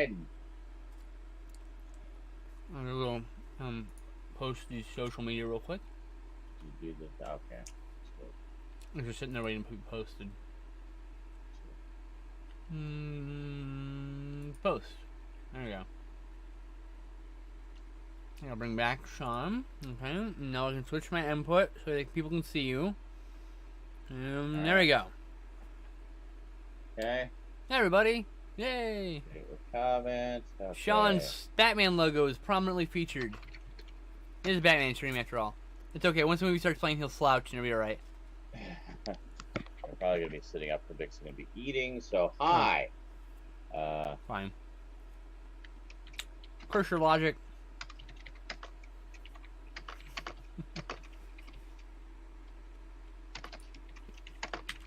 hiding? I'm gonna go post these social media real quick. You do this. Okay. I'm just sitting there waiting to be posted. Post. There we go. I'll bring back Sean. Okay. Now I can switch my input so that people can see you. There we go. Okay. Hey, everybody. Yay. Comment. Okay. Sean's Batman logo is prominently featured. It is a Batman stream after all. It's okay. Once the movie starts playing, he'll slouch and it'll be alright. I'm probably going to be sitting up for Vic's going to be eating, so hi. Fine. Curse your logic.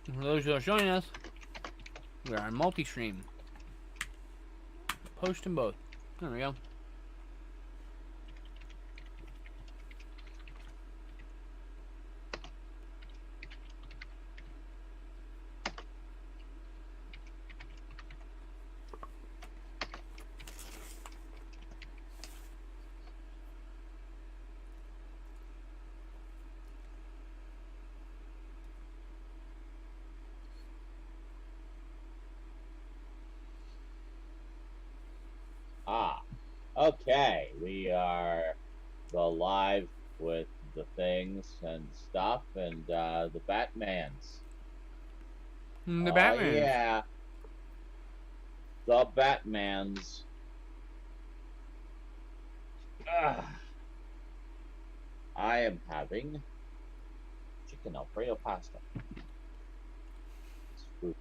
For those who are joining us, we are on multi-stream. Post them both. There we go. Okay, we are live with the things and stuff and the Batmans. The Batmans. Yeah. The Batmans. I am having chicken Alfredo pasta. It's food.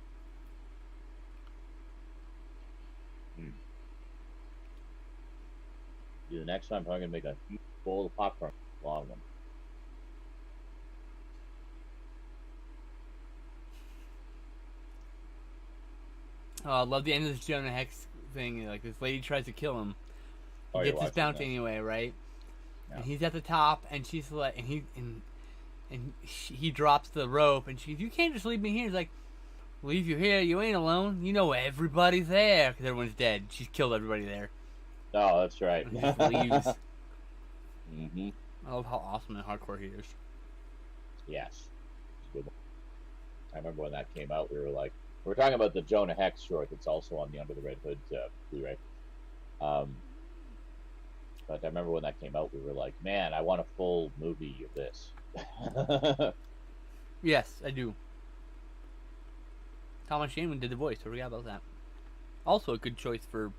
The next time I'm probably gonna make a huge bowl of popcorn, long one. Oh, I love the end of this Jonah Hex thing. Like, this lady tries to kill him. He Oh, gets his bounty anyway, right? Yeah. And he's at the top, and she's like, and he drops the rope, and she's, you can't just leave me here. He's like, leave you here. You ain't alone. You know everybody's there because everyone's dead. She's killed everybody there. Oh, that's right. And he just leaves. Mm-hmm. I love how awesome and hardcore he is. Yes. I remember when that came out, we were talking about the Jonah Hex short that's also on the Under the Red Hood Blu-ray. But I remember when that came out, we were like, man, I want a full movie of this. Yes, I do. Thomas Jane did the voice, so we forgot about that. Also a good choice for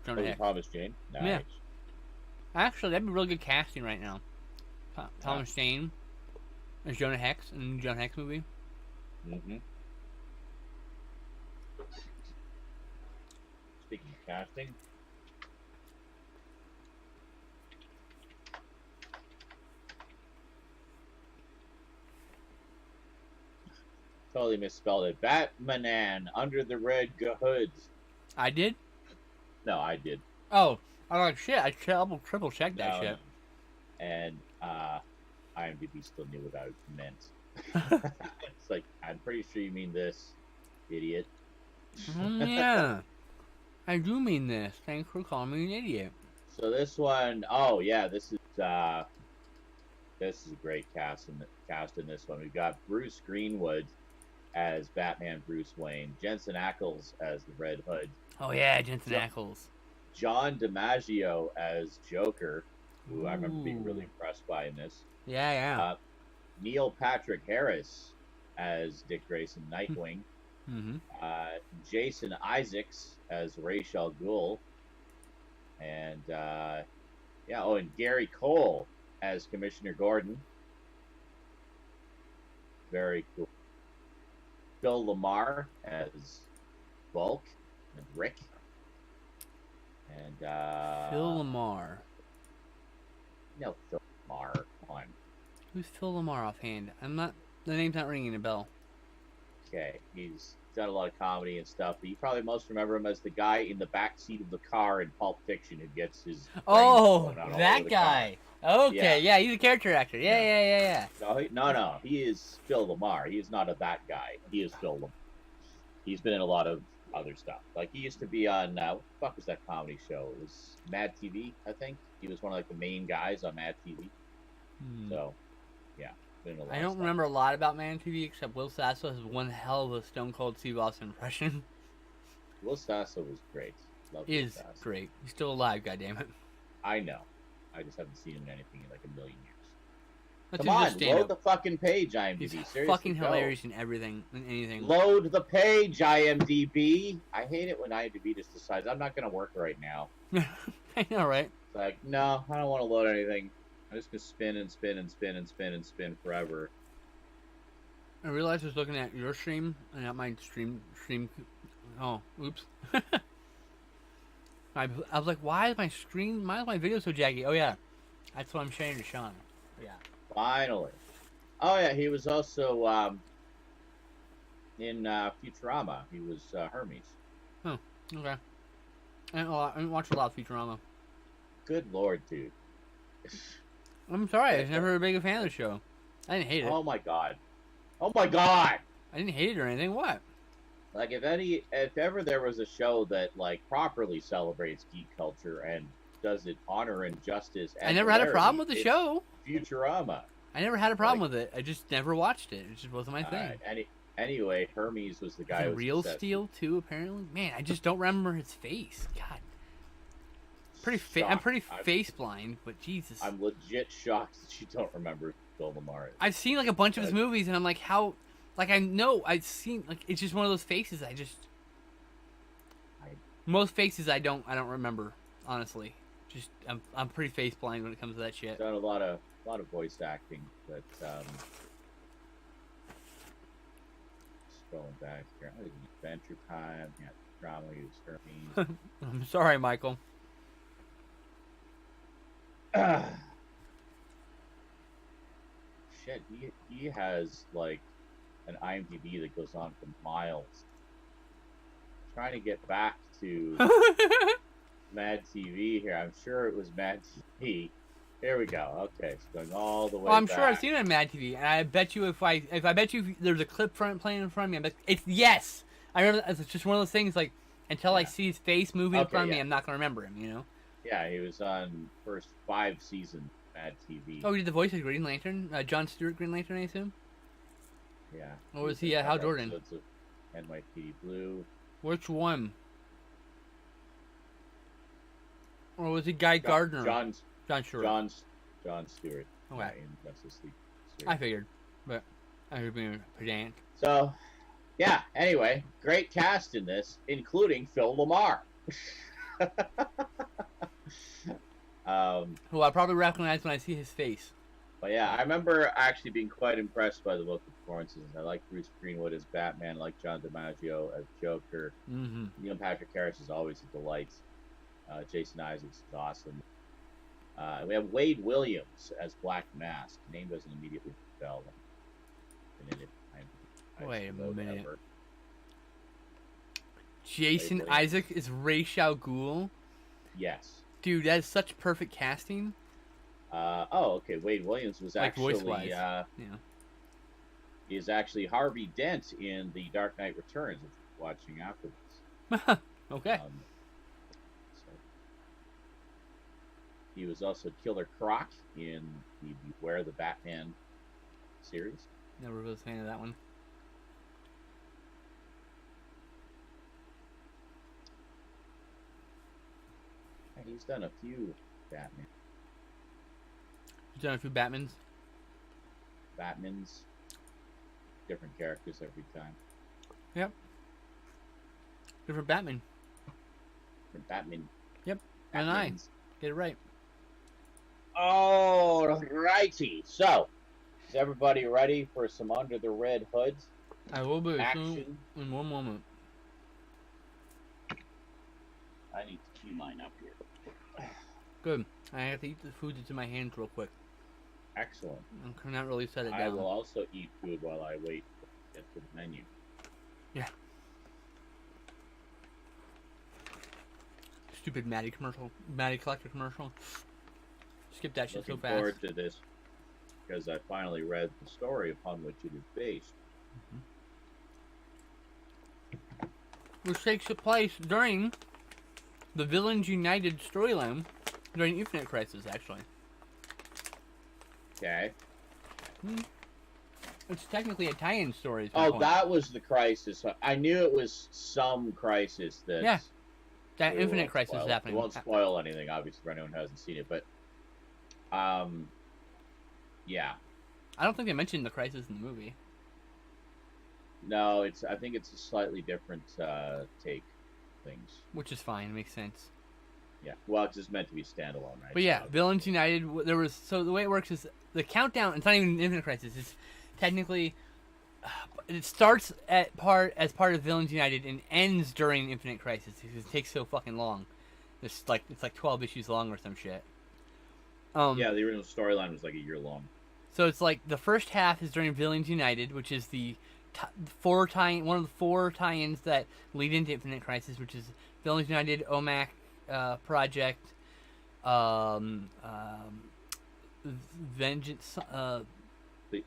Jonah Hex. Thomas Jane? Nice. Yeah. Actually, that'd be really good casting right now. Thomas Jane as Jonah Hex in the new Jonah Hex movie. Mm-hmm. Speaking of casting, totally misspelled it. Batmanan Under the Red Hoods. I did? No, I did. Oh, I was like, shit, I triple checked that shit. And IMDb still knew what I meant. It's like, I'm pretty sure you mean this, idiot. Yeah. I do mean this. Thanks for calling me an idiot. So this one, oh yeah, this is a great cast in this one. We've got Bruce Greenwood as Batman Bruce Wayne, Jensen Ackles as the Red Hood. Oh yeah, Jensen Ackles. John DiMaggio as Joker, who I remember being really impressed by in this. Yeah. Neil Patrick Harris as Dick Grayson, Nightwing. Mm-hmm. Jason Isaacs as Ra's al Ghul. And and Gary Cole as Commissioner Gordon. Very cool. Phil Lamar as Bulk and Rick. And Phil Lamar. No, Phil Lamar. Come on. Who's Phil Lamar offhand? The name's not ringing a bell. Okay, he's done a lot of comedy and stuff, but you probably most remember him as the guy in the back seat of the car in Pulp Fiction who gets his. Oh, that guy. Okay, yeah, he's a character actor. Yeah. No, he is Phil Lamar. He is not that guy. He is Phil Lamar. He's been in a lot of other stuff. Like he used to be on what the fuck was that comedy show? It was Mad TV, I think. He was one of like the main guys on Mad TV. So, yeah, been in a lot I of don't stuff. remember a lot about Man TV except Will Sasso has one hell of a Stone Cold Steve Austin impression. Will Sasso was great. Love He Will is Sasso. great. He's still alive, goddammit. I know. I just haven't seen him in anything in like a million years. That's Come on, just stand load the fucking page, IMDb. He's Seriously, fucking go. hilarious in everything, in anything. Load the page, IMDb. I hate it when IMDb just decides I'm not gonna work right now. I know, right? It's like, no, I don't want to load anything. I'm just gonna spin and spin and spin and spin and spin forever. I realized I was looking at your stream and not my stream. Oh, oops. I was like, why is my video so jaggy? Oh yeah, that's what I'm sharing to Sean. Yeah. Finally. Oh yeah, he was also in Futurama. He was Hermes. Oh, okay. I didn't watch a lot of Futurama. Good lord, dude. I'm sorry, I was never a big fan of the show. I didn't hate it. Oh my god. Oh my god. I didn't hate it or anything. What? Like if ever there was a show that like properly celebrates geek culture and does it honor and justice, and I never had a problem with the it's show. Futurama. I never had a problem with it. I just never watched it. It just wasn't my thing. Anyway, Hermes was the guy. Is it who was Real obsessed Steel too? Apparently, man, I just don't remember his face. God, I'm pretty face blind, but Jesus, I'm legit shocked that you don't remember who Phil Lamar is. I've seen like a bunch of his movies, and I'm like, how? Like I know I've seen like it's just one of those faces. Most faces I don't remember honestly. Just I'm pretty face blind when it comes to that shit. Done a lot of voice acting, but scrolling back here, Adventure Time, yeah, drama, he was Hermes. I'm sorry, Michael. Shit, he has like an IMDb that goes on for miles. Trying to get back to Mad TV here. I'm sure it was Mad TV. Here we go. Okay, it's going all the way. Well, I'm back. sure I've seen it on Mad TV, and I bet you if I bet you there's a clip playing in front of me, I bet it's yes. I remember it's just one of those things like until I see his face moving in front of me, I'm not gonna remember him. You know. Yeah, he was on first 5 seasons of Mad TV. Oh, he did the voice of Green Lantern, John Stewart Green Lantern, I assume. Yeah. Or was he Hal Jordan? Episodes of NYPD Blue. Which one? Or was it Guy Gardner? John Stewart. John Stewart. Okay. Yeah, in Justice League. I figured, but I was being pedant. So, yeah. Anyway, great cast in this, including Phil Lamar. Who I probably recognize when I see his face. But yeah, I remember actually being quite impressed by the local performances. I like Bruce Greenwood as Batman, I like John DiMaggio as Joker. Mm-hmm. Neil Patrick Harris is always a delight. Jason Isaacs is awesome. We have Wade Williams as Black Mask. Name doesn't immediately spell. Wait a minute. Ever. Jason Isaac is Ra's al Ghul? Yes. Dude, that is such perfect casting. Okay. Wade Williams was like actually voice-wise. Yeah. He is actually Harvey Dent in The Dark Knight Returns, which we're watching after this. Okay. So he was also Killer Croc in the Beware the Batman series. Never was a fan of that one. He's done a few Batman. He's done a few Batmans. Different characters every time. Yep. Different Batman. Different Batman. Yep. And I get it right. Oh, righty. So, is everybody ready for some Under the Red Hood I will be action? In one moment. I need to cue mine up here. Good. I have to eat the food that's in my hands real quick. Excellent. I cannot really set it down. I will also eat food while I wait to get to the menu. Yeah. Stupid Maddie commercial. Maddie Collector commercial. Skip that shit so fast. Looking forward to this because I finally read the story upon which it is based. which takes place during the Villains United storyline during Infinite Crisis, actually. Okay. It's technically a tie-in story. Oh, that was the Crisis. I knew it was some Crisis that. Yeah. That Infinite Crisis is happening. We won't spoil anything, obviously, for anyone who hasn't seen it, but. Yeah. I don't think they mentioned the Crisis in the movie. No, I think it's a slightly different take things. Which is fine. Makes sense. Yeah. Well, it's just meant to be standalone, right? But yeah, Villains United. So the way it works is the countdown. It's not even Infinite Crisis. It's technically it starts as part of Villains United and ends during Infinite Crisis because it takes so fucking long. It's like 12 issues long or some shit. Yeah, the original storyline was like a year long. So it's like the first half is during Villains United, which is one of the four tie-ins that lead into Infinite Crisis, which is Villains United, OMAC Project, Vengeance.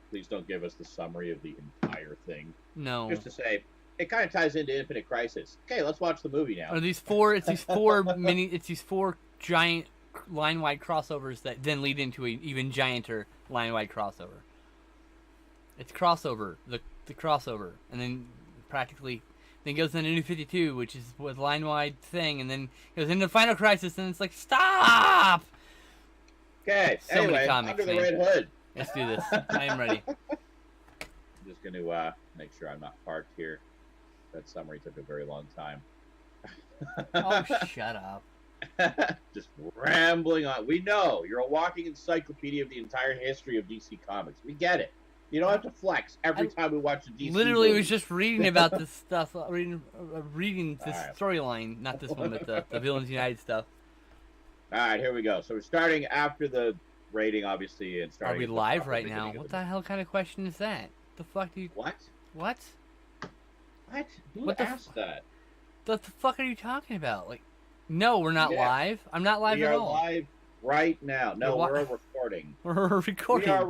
Please don't give us the summary of the entire thing. No. Just to say, it kind of ties into Infinite Crisis. Okay, let's watch the movie now. It's these four giant line-wide crossovers that then lead into an even gianter line-wide crossover. It's crossover, the crossover, and then practically then goes into New 52, which is with line-wide thing, and then goes into Final Crisis, and it's like, stop! Okay, So many anyway, comics, Under the man. Red Hood. Let's do this. I am ready. I'm just going to make sure I'm not parked here. That summary took a very long time. Oh, shut up. Just rambling on. We know you're a walking encyclopedia of the entire history of DC Comics. We get it. You don't have to flex every time we watch a DC Literally movie. was just reading about this stuff, reading this Alright. storyline, not this one, but the Villains United stuff. All right, here we go. So we're starting after the rating, obviously, and Are starting. we at the live top, right the now? beginning of What the the hell kind of question is that? The fuck do you... What? What? What? Who What the asked that? The fuck are you talking about? Like, no, we're not Yeah. live. I'm not live We at are all. live right now. No, We're we're a recording. We're recording. We are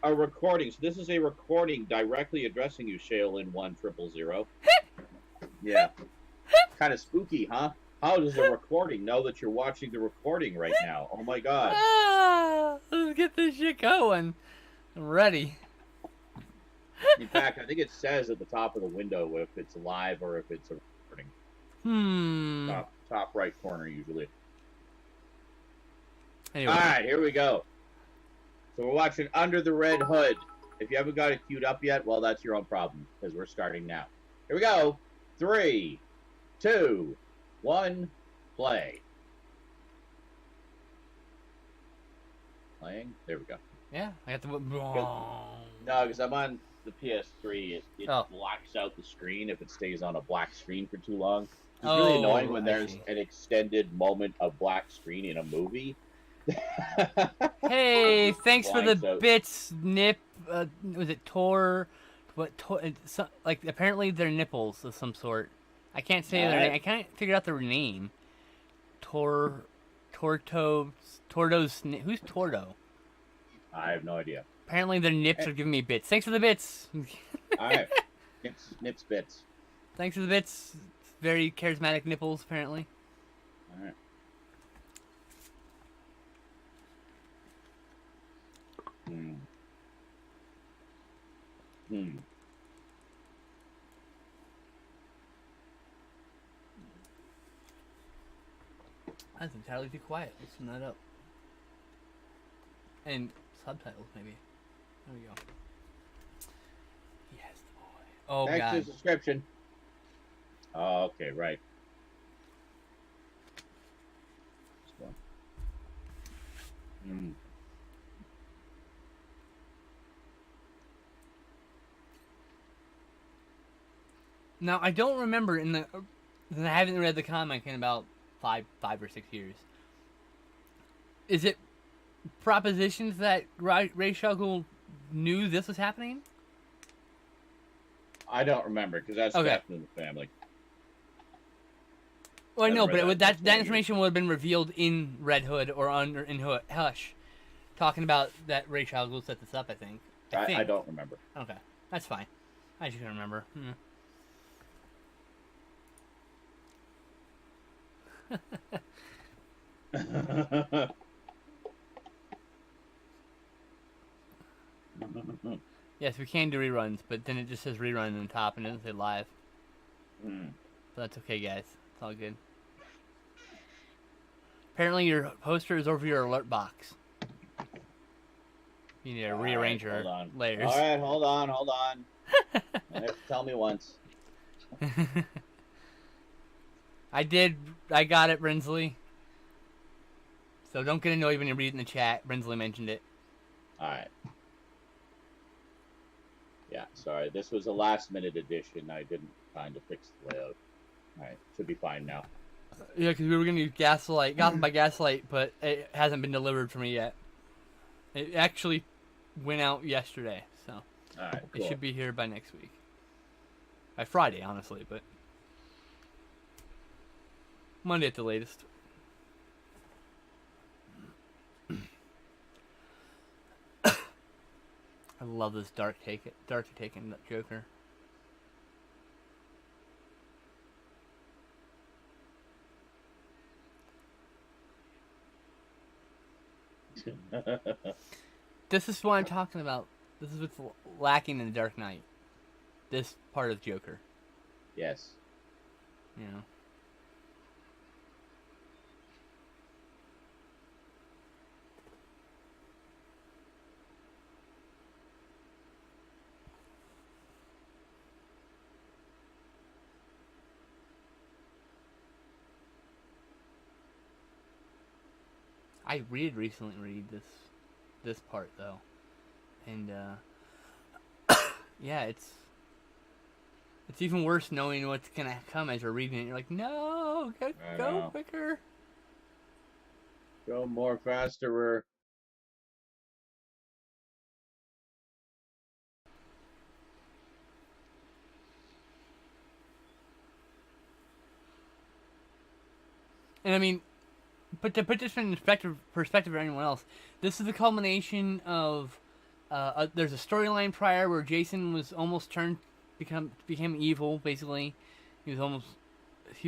a recording. So this is a recording directly addressing you, Shaolin 1000. Yeah. Kind of spooky, huh? How does a recording know that you're watching the recording right now? Oh my god. Ah, let's get this shit going. I'm ready. In fact, I think it says at the top of the window if it's live or if it's a recording. Top right corner usually. Anyway. All right, here we go. So we're watching Under the Red Hood. If you haven't got it queued up yet, well, that's your own problem because we're starting now. Here we go. 3, 2, 1, play. Playing. There we go. Yeah, I got the... No, because I'm on the PS3. It blacks out the screen if it stays on a black screen for too long. It's really annoying when there's an extended moment of black screen in a movie. Hey, thanks for the Blanks out. bits, Nip. Was it Tor? What? Like, apparently they're nipples of some sort. I can't say their name. I can't figure out their name. Torto's... Who's Tordo? I have no idea. Apparently their nips are giving me bits. Thanks for the bits. All right. Nips bits. Thanks for the bits. Very charismatic nipples, apparently. All right. That's entirely too quiet. Let's turn that up. And subtitles, maybe. There we go. Yes, the boy. Oh, Thanks God. for the subscription. Oh, okay, right. Now, I don't remember I haven't read the comic in about five or 6 years. Is it propositions that Ray Shuggle knew this was happening? I don't remember because that's Okay. definitely in the family. Well, I know, Haven't read but that in that 20 information would have been revealed in Red Hood or in Hush, talking about that Ray Shuggle set this up. I think. I don't remember. Okay, that's fine. I just can't remember. Yes, we can do reruns, but then it just says rerun on the top and it doesn't say live. Mm. But that's okay, guys. It's all good. Apparently, your poster is over your alert box. You need to rearrange your layers. All right, hold on. You have to tell me once. I did. I got it, Brinsley. So don't get annoyed when you read it in the chat. Brinsley mentioned it. All right. Yeah, sorry. This was a last-minute addition. I didn't find to fix the layout. All right, should be fine now. Yeah, because we were going to use Gotham by Gaslight, but it hasn't been delivered for me yet. It actually went out yesterday, so all right, cool. It should be here by next week. By Friday, honestly, but Monday at the latest. I love this dark take and Joker. This is what I'm talking about. This is what's lacking in the Dark Knight. This part of Joker. Yes. You know. I did recently read this part though, and yeah, it's even worse knowing what's gonna come as you're reading it. You're like, no, go quicker. Go more faster. And I mean, but to put this in perspective for anyone else, this is the culmination of there's a storyline prior where Jason was almost became evil. Basically, he was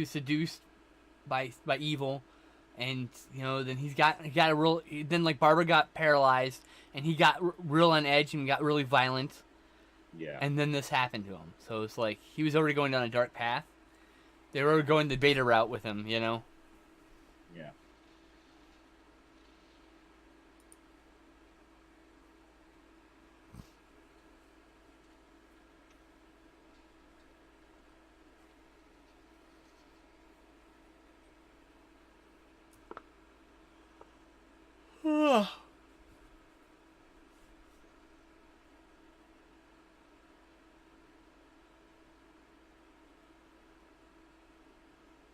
seduced by evil, and you know then he got a real. Then like Barbara got paralyzed, and he got real on edge and got really violent. Yeah. And then this happened to him. So it's like he was already going down a dark path. They were going the beta route with him, you know. Yeah.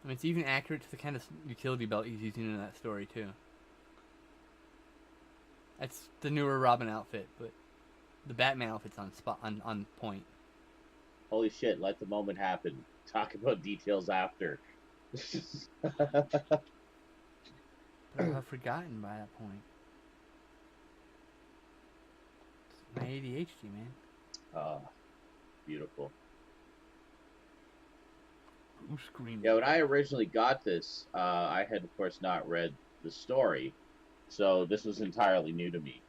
I mean, it's even accurate to the kind of utility belt he's using in that story too. That's the newer Robin outfit, but the Batman outfit's on point. Holy shit! Let the moment happen. Talk about details after. But I have forgotten by that point. It's my ADHD, man. Oh, beautiful. Who screamed? Yeah, when I originally got this, I had, of course, not read the story, so this was entirely new to me.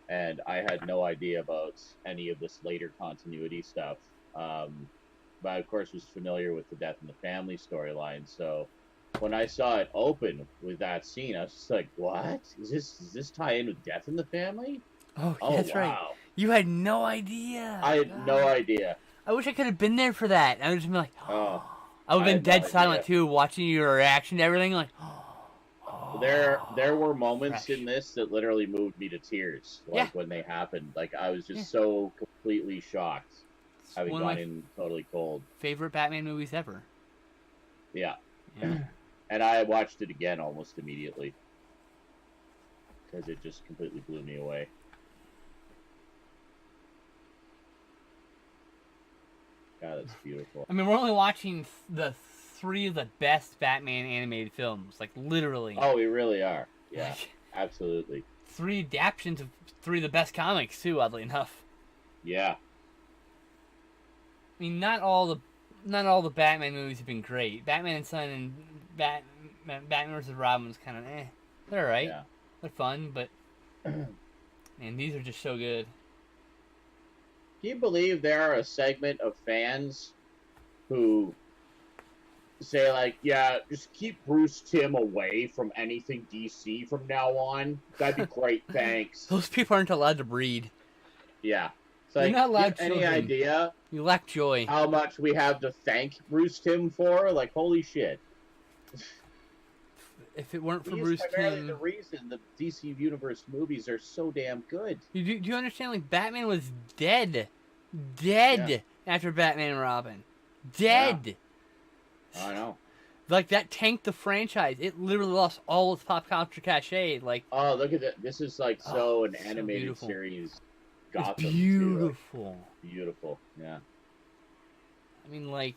And I had no idea about any of this later continuity stuff. But I, of course, was familiar with the Death in the Family storyline, so when I saw it open with that scene, I was just like, what? Does this tie in with Death in the Family? Oh, that's wow. right. You had no idea. I had no idea. I wish I could have been there for that. I would just be like, Oh. I would have been dead no silent idea. too, watching your reaction to everything. Like, There were moments fresh. in this that literally moved me to tears, like Yeah. when they happened. Like I was just so completely shocked, It's having one of gone my in totally cold. favorite Batman movies ever. Yeah, Yeah. and I watched it again almost immediately because it just completely blew me away. God, that's beautiful. I mean, we're only watching the three of the best Batman animated films, like literally. Oh, we really are. Yeah, Like, absolutely. 3 adaptions of 3 of the best comics too. Oddly enough, Yeah, I mean, not all the not all the Batman movies have been great. Batman and Son and Batman vs. Robin was kind of They're alright. Yeah. They're fun, but man, these are just so good. Do you believe there are a segment of fans who say like, yeah, just keep Bruce Timm away from anything DC from now on? That'd be great, thanks. Those people aren't allowed to breed. Yeah. It's You're like, not do you allowed have any children. idea You lack joy. how much we have to thank Bruce Timm for? Like, holy shit. If it weren't for He's Bruce primarily Timm, the reason the DC Universe movies are so damn good. do you understand? Like Batman was dead after Batman and Robin, dead. Yeah. I know. Like that tanked the franchise. It literally lost all its pop culture cachet. Like, oh, look at that! This is like an so animated beautiful. series. Gotham, it's beautiful. Too. Beautiful, yeah. I mean, like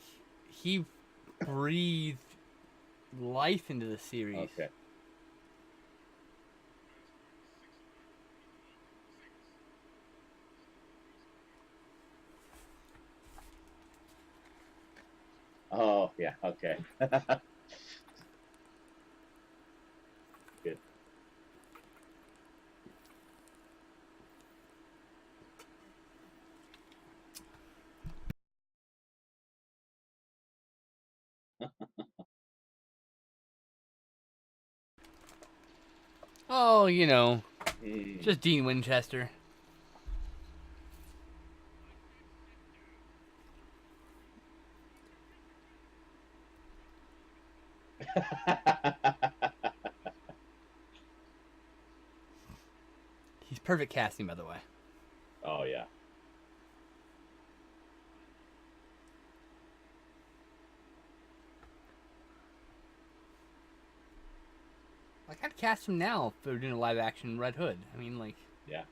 he breathed life into the series. Okay. Oh, yeah, okay. Good. Oh, just Dean Winchester. He's perfect casting, by the way. Oh, yeah. Like, I'd cast him now if they were doing a live action Red Hood. I mean, like... Yeah.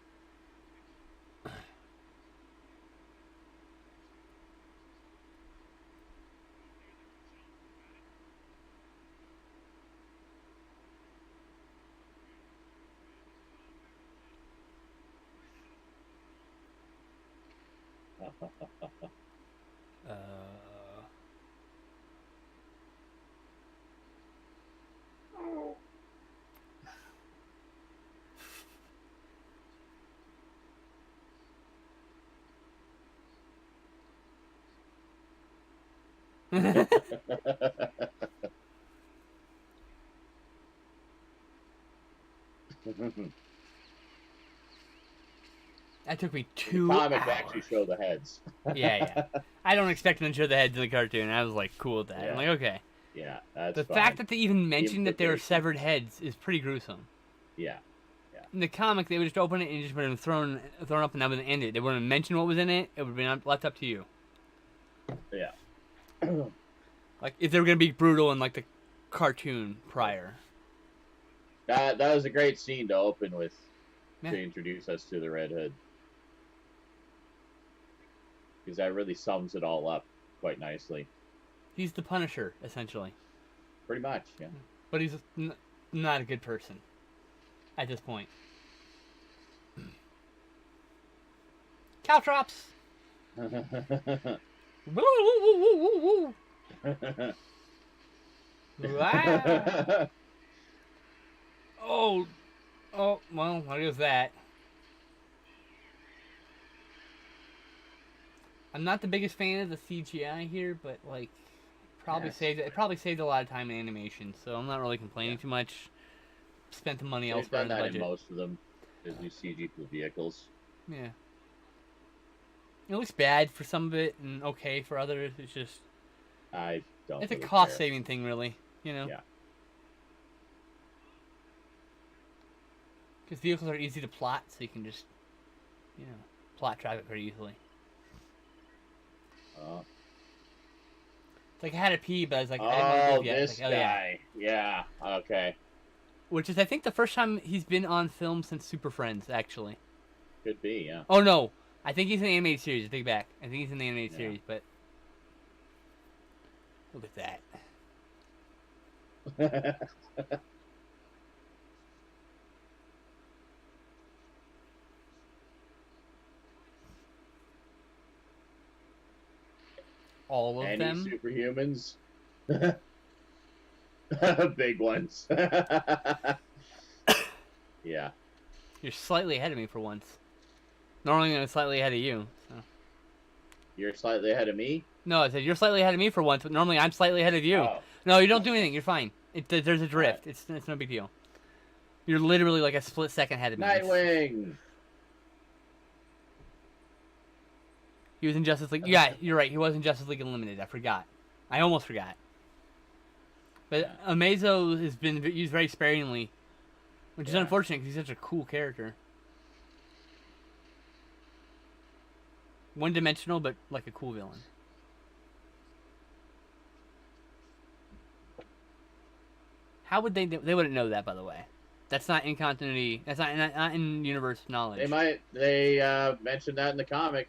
That took me 2 the hours. comic actually show the heads. Yeah. I don't expect them to show the heads in the cartoon. I was like, cool with that. Yeah. I'm like, okay. Yeah, that's The fine. fact that they even mentioned that there are implications. severed heads is pretty gruesome. Yeah. In the comic, they would just open it and just would have thrown up and that would end it. They wouldn't mention what was in it. It would have been left up to you. Yeah. Like, if they were going to be brutal in, like, the cartoon prior. That was a great scene to open with, Yeah. to introduce us to the Red Hood. Because that really sums it all up quite nicely. He's the Punisher, essentially. Pretty much, yeah. But he's not a good person at this point. Caltrops! Woo, woo, woo, woo, woo, woo. Ah. Oh, well, what is that? I'm not the biggest fan of the CGI here, but like, it probably saved a lot of time in animation, so I'm not really complaining too much. Spent the money They've elsewhere done in the that budget. in most of them. There's new CG for vehicles. Yeah. It looks bad for some of it and okay for others. It's just I don't. it's a really cost care. saving thing, really. Yeah. Because vehicles are easy to plot, so you can just plot traffic very easily. It's like I had to pee, but I was like, I didn't want to leave yet. This guy. Yeah. Okay. Which is, I think, the first time he's been on film since Super Friends, actually. Could be, yeah. Oh, no. I think he's in the animated series. I take it back. I think he's in the animated series, but... Look at that. all of Any them. superhumans? Big ones. Yeah. You're slightly ahead of me for once. Normally I'm slightly ahead of you. So. You're slightly ahead of me? No, I said you're slightly ahead of me for once, but normally I'm slightly ahead of you. Oh. No, you don't do anything. You're fine. There's a drift. Right. It's no big deal. You're literally like a split second ahead of me. Nightwing! He was in Justice League. Yeah, you're right. He was in Justice League Unlimited. I forgot. I almost forgot. But Amazo has been used very sparingly, which is unfortunate because he's such a cool character. One-dimensional, but like a cool villain. How would they? They wouldn't know that, by the way. That's not in continuity. That's not in universe knowledge. They might. They mentioned that in the comic.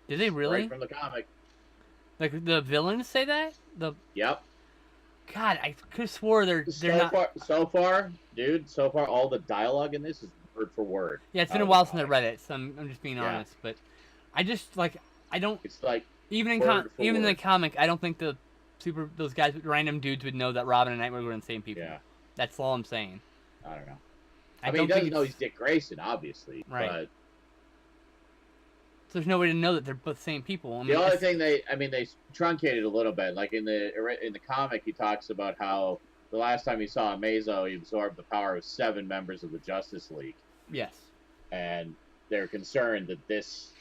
Did they really? Right from the comic. Like the villains say that? Yep. God, I could have swore they're not. So far, dude. So far, all the dialogue in this is word for word. Yeah, it's been a while since I read it, so I'm just being honest. But I just I don't. It's like even in the comic, I don't think those guys, random dudes, would know that Robin and Nightwing were the same people. Yeah. That's all I'm saying. I don't know. I mean, he doesn't know he's Dick Grayson, obviously. Right. But so there's no way to know that they're both the same people. The only thing they truncated a little bit. Like in the comic, he talks about how the last time he saw Amazo, he absorbed the power of 7 members of the Justice League. Yes. And they're concerned that this.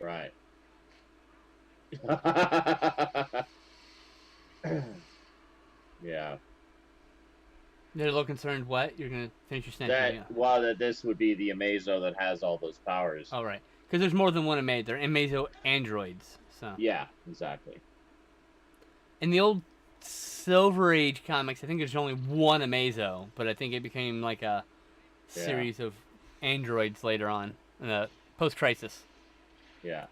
Right. Yeah. They're a little concerned. What? You're gonna finish your sentence? That this would be the Amazo that has all those powers. Oh, right. Because there's more than one Amazo. They're Amazo androids. So. Yeah, exactly. In the old Silver Age comics, I think there's only one Amazo, but I think it became like a series of androids later on in the post-crisis. Yeah.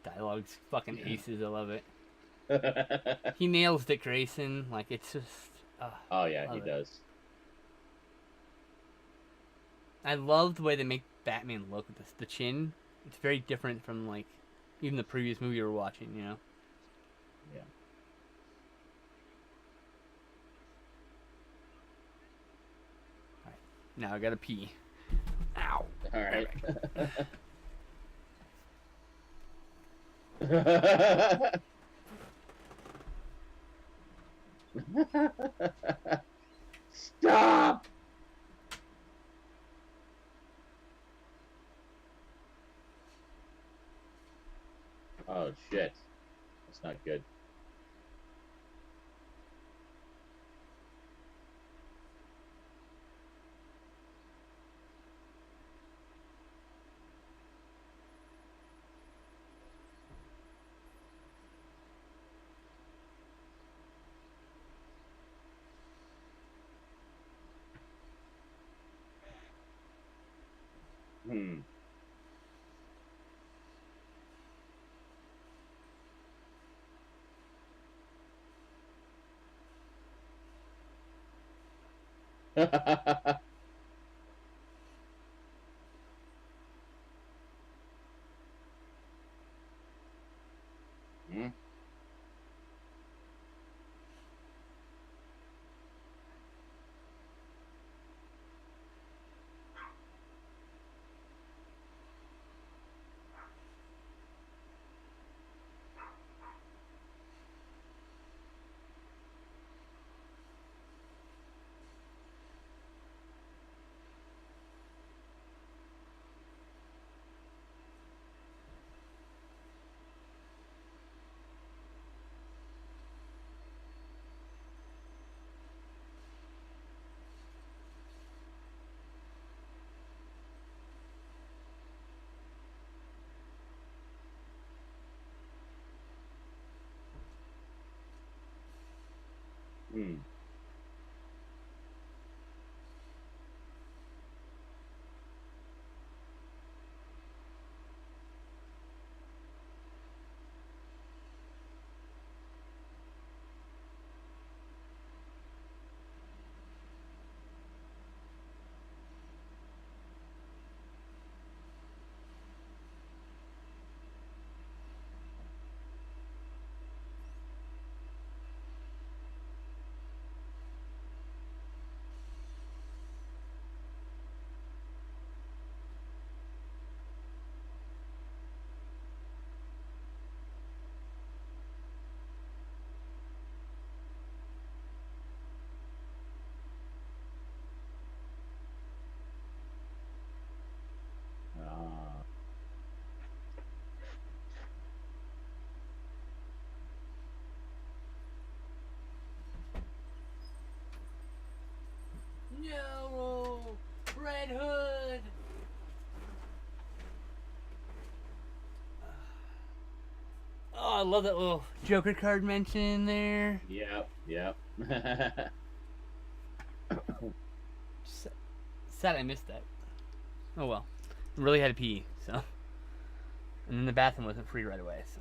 Dialogue's fucking aces. I love it. He nails Dick Grayson. Like, it's just. Oh yeah, he does. I love the way they make Batman look with this. The chin. It's very different from like even the previous movie we were watching. You know. Yeah. All right. Now I gotta pee. Ow. All right. Stop! Oh shit. That's not good. Hmm. Hmm. Hmm. love that little Joker card mention in there. Yep, yep. Sad I missed that. Oh well. I really had to pee, so. And then the bathroom wasn't free right away, so.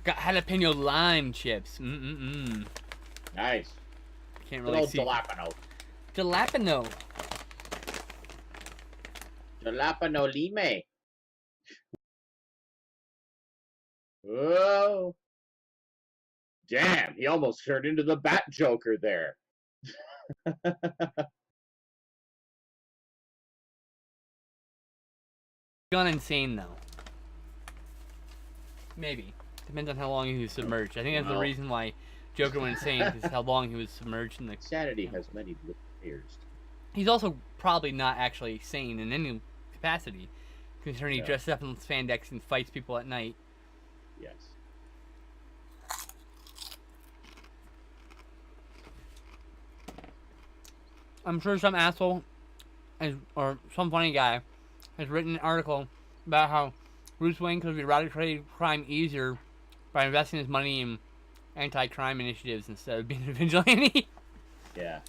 Got jalapeno lime chips. Nice. Can't Good really old see. jalapeno. Jalapeno. Jalapeno lime. Whoa. Damn, he almost turned into the Bat Joker there. Gone insane though. Maybe. Depends on how long he was submerged. I think that's the reason why Joker went insane, is how long he was submerged in the... Sanity has many layers. He's also probably not actually sane in any capacity, considering he dresses up in spandex and fights people at night. Yes. I'm sure some asshole or some funny guy has written an article about how Bruce Wayne could have eradicated crime easier by investing his money in anti-crime initiatives instead of being a vigilante. Yeah.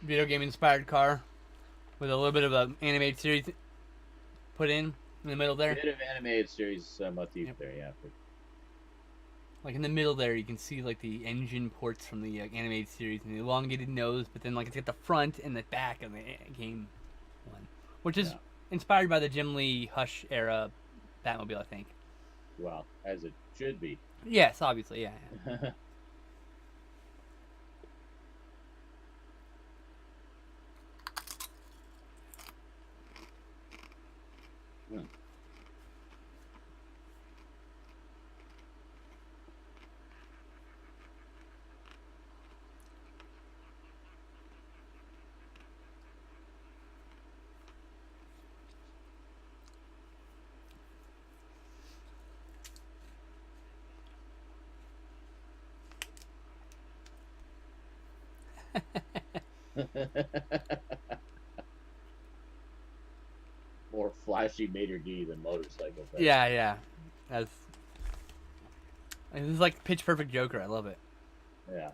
Video game inspired car with a little bit of an animated series put in the middle there. A bit of animated series motif there, yeah. Like in the middle there, you can see like the engine ports from the animated series and the elongated nose, but then like it's got the front and the back of the game one, which is inspired by the Jim Lee Hush era Batmobile, I think. Well, as it should be. Yes, obviously, yeah. More flashy Mater D than motorcycle. Yeah, yeah. This is like pitch perfect Joker. I love it. Yeah.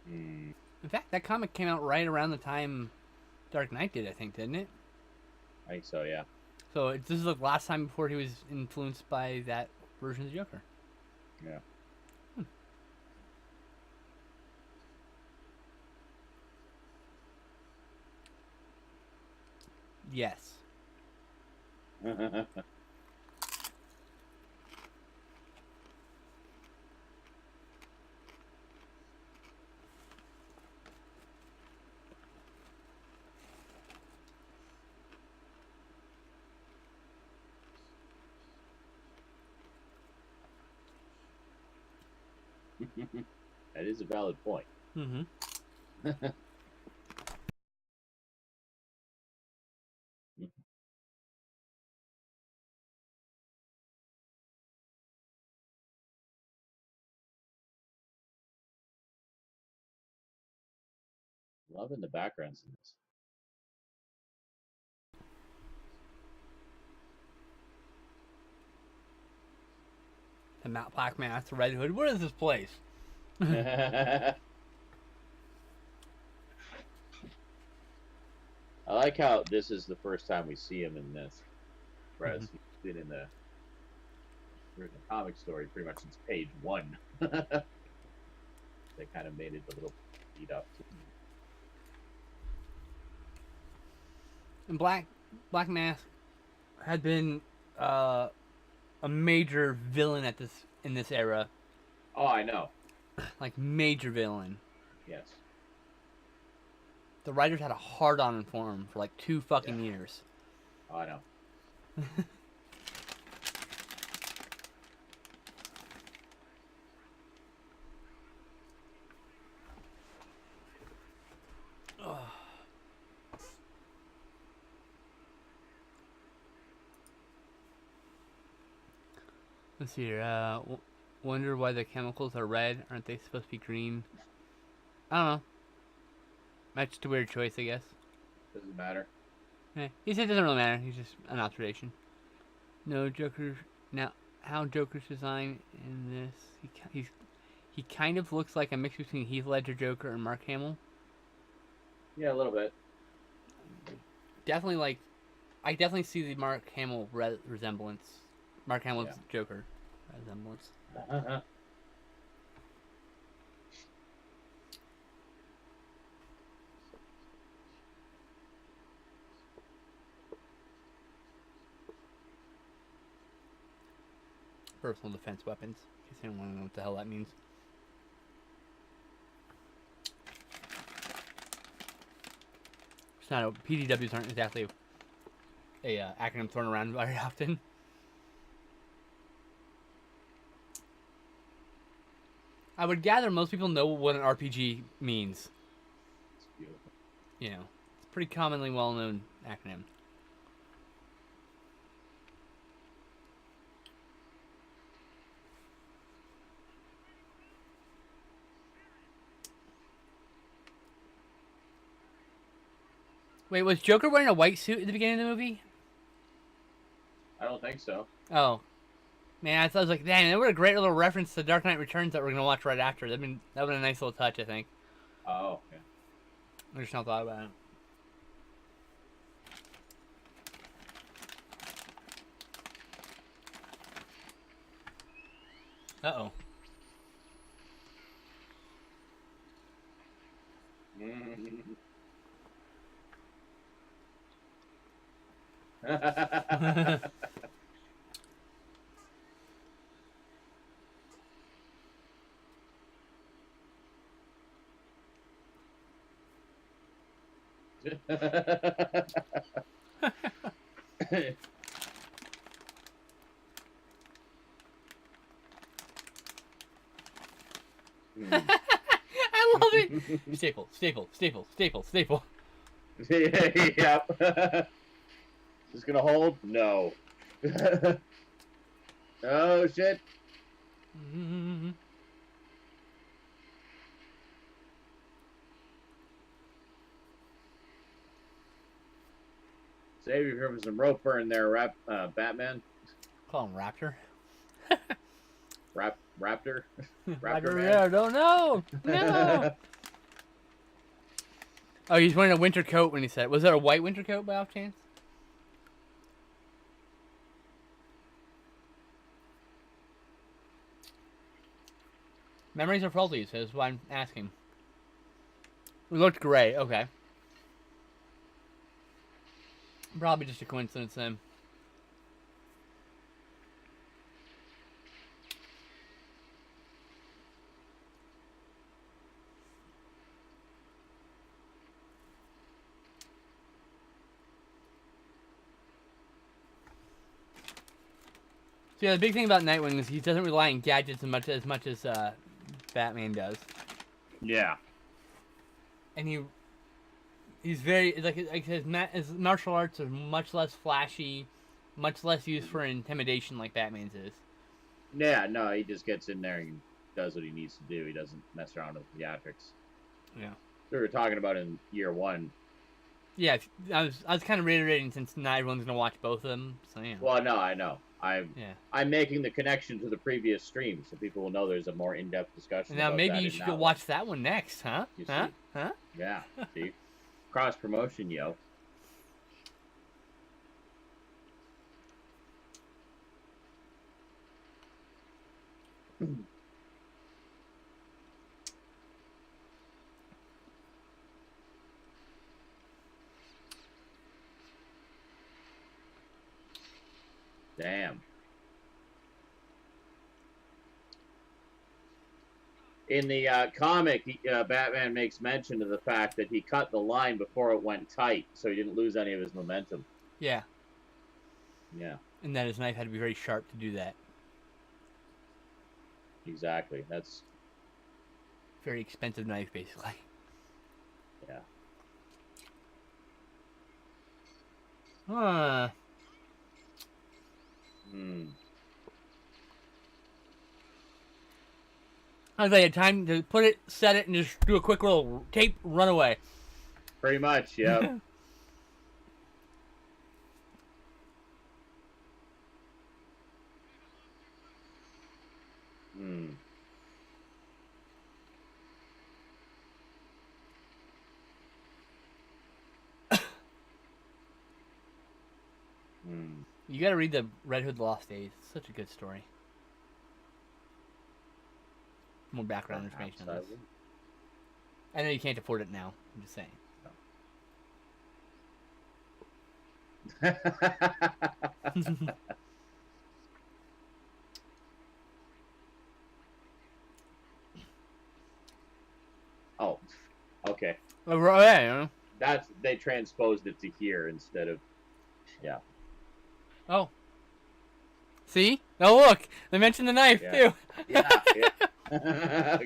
In fact, that comic came out right around the time Dark Knight did, I think, didn't it? I think so, yeah. So this is the last time before he was influenced by that version of the Joker. Yeah. Yes. That is a valid point. Mm-hmm. Loving the backgrounds in this. The Black Mask, the Red Hood. What is this place? I like how this is the first time we see him in this. Whereas he's been in the comic story pretty much since page 1. They kind of made it a little beat up. And Black Mask had been uh, a major villain in this era, Oh, I know. like major villain. Yes. The writers had a hard on for him for like 2 Yeah. fucking years. Oh, I know. Let's see here. Wonder why the chemicals are red. Aren't they supposed to be green? I don't know. That's just a weird choice, I guess. Doesn't matter. He said it doesn't really matter. He's just an observation. No Joker. Now, how Joker's design in this? He kind of looks like a mix between Heath Ledger Joker and Mark Hamill. Yeah, a little bit. Definitely I definitely see the Mark Hamill resemblance. Mark Hamill's Joker resemblance. Personal defense weapons. In case anyone want to know what the hell that means. It's not PDWs aren't exactly a acronym thrown around very often. I would gather most people know what an RPG means. It's beautiful. You know, it's a pretty commonly well-known acronym. Wait, was Joker wearing a white suit at the beginning of the movie? I don't think so. Oh. Man, I was like, dang, that would a great little reference to Dark Knight Returns that we're going to watch right after. That would have been a nice little touch, I think. Oh, yeah. I just not thought about it. Uh-oh. I love it. Staple, staple, staple, staple, staple. Yep. Just gonna hold? No. Oh shit. Save you from some rope burn there, Batman. Call him Raptor. Raptor. Raptor Man. Yeah, don't know. No. Oh, he's wearing a winter coat when he said it. Was that a white winter coat by off chance? Memories are faulty, so that's why I'm asking. It looked gray. Okay. Probably just a coincidence then. So yeah, the big thing about Nightwing is he doesn't rely on gadgets as much as Batman does. Yeah. And he's very like his martial arts are much less flashy, much less used for intimidation like Batman's is. Yeah, no, he just gets in there and does what he needs to do. He doesn't mess around with theatrics. Yeah. We were talking about in year one. Yeah, I was kind of reiterating since not everyone's gonna watch both of them. So yeah. Well, no, I know. I'm making the connection to the previous stream, so people will know there's a more in-depth discussion. Now maybe you should go watch that one next, huh? Huh? Huh? Yeah. See, cross promotion, yo. Damn. In the comic, Batman makes mention of the fact that he cut the line before it went tight, so he didn't lose any of his momentum. Yeah. Yeah. And that his knife had to be very sharp to do that. Exactly. That's very expensive knife, basically. Yeah. Huh. I was like, had time to put it, set it, and just do a quick little tape, run away. Pretty much, yeah. You gotta read the Red Hood Lost Days. It's such a good story. More background information on this. I know you can't afford it now. I'm just saying. Oh, okay. Yeah. That's they transposed it to here instead of, yeah. Oh. See? Oh, look! They mentioned the knife too. Yeah. Yeah.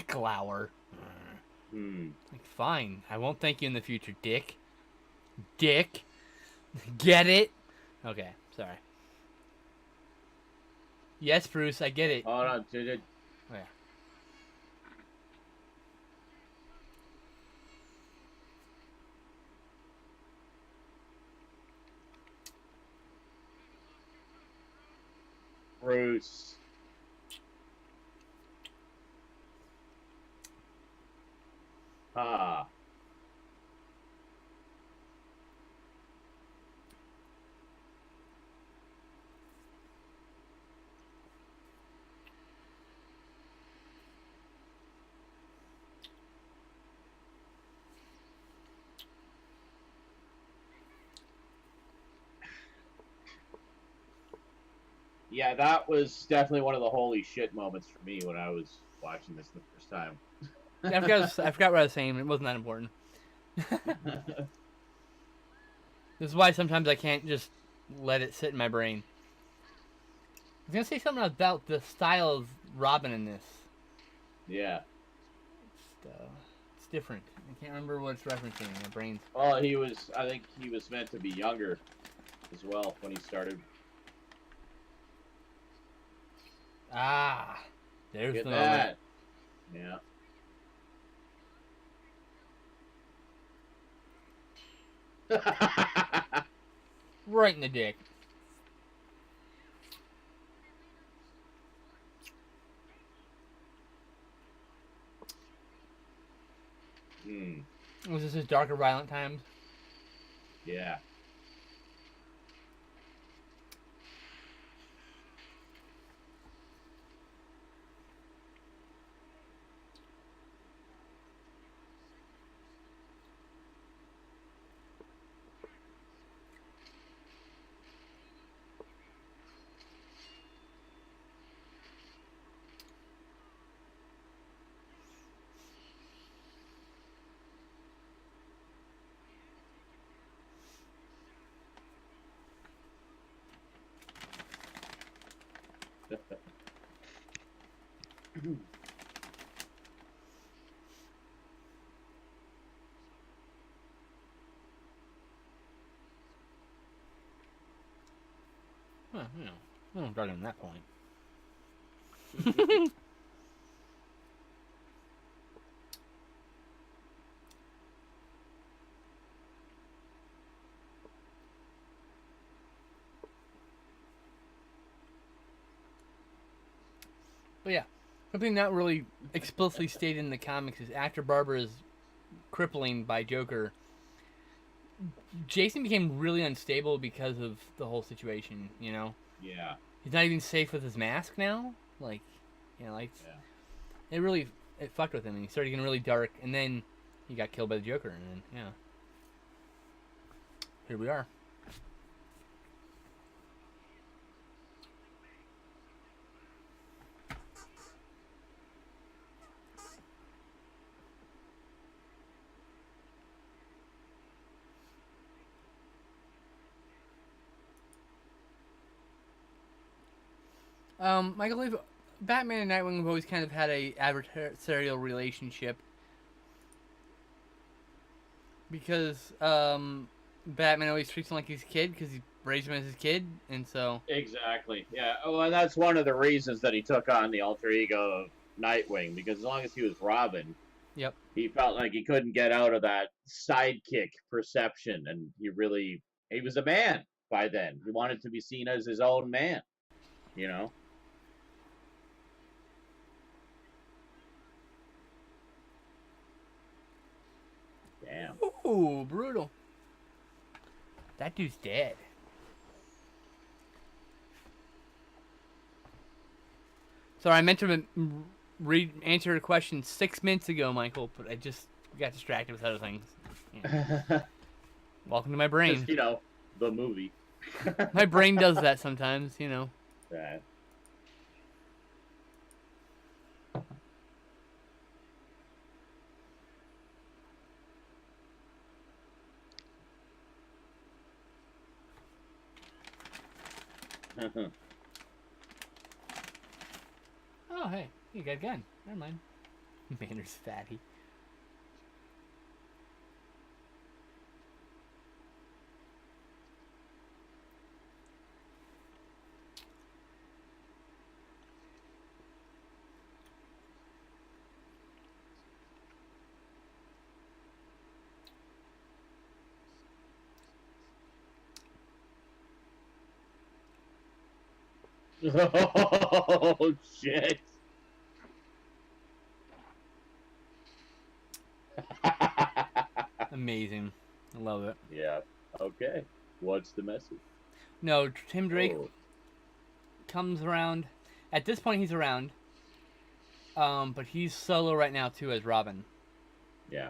Glower. Like, fine. I won't thank you in the future, Dick. Dick. Get it? Okay, sorry. Yes, Bruce, I get it. Hold on. Oh, yeah. Bruce. Ah. Yeah, that was definitely one of the holy shit moments for me when I was watching this the first time. I forgot what I was saying. It wasn't that important. This is why sometimes I can't just let it sit in my brain. I was gonna say something about the style of Robin in this. Yeah. It's different. I can't remember what it's referencing. My brain's. Well, I think he was meant to be younger as well when he started. Ah, there's Get the that. moment. Yeah. Right in the dick. Was this his darker, violent times? Yeah. Well, I don't dark on that point. But yeah, something not really explicitly stated in the comics is after Barbara's crippling by Joker, Jason became really unstable because of the whole situation. You know, Yeah. he's not even safe with his mask now. Like, you know, like Yeah. it fucked with him, and he started getting really dark. And then he got killed by the Joker, and then yeah, here we are. I believe Batman and Nightwing have always kind of had a adversarial relationship because Batman always treats him like he's a kid because he raised him as his kid, and so Exactly. Yeah. Oh, and that's one of the reasons that he took on the alter ego of Nightwing, because as long as he was Robin, yep. he felt like he couldn't get out of that sidekick perception, and he was a man by then. He wanted to be seen as his own man, you know. Damn. Ooh, brutal. That dude's dead. Sorry, I meant to answer your question 6 minutes ago, Michael, but I just got distracted with other things. Yeah. Welcome to my brain. Just, the movie. My brain does that sometimes, Right. Oh, hey, you got a gun. Never mind. Manners fatty. Oh shit. Amazing. I love it. Yeah. Okay. What's the message? No, Tim Drake comes around. At this point, he's around. But he's solo right now, too, as Robin. Yeah.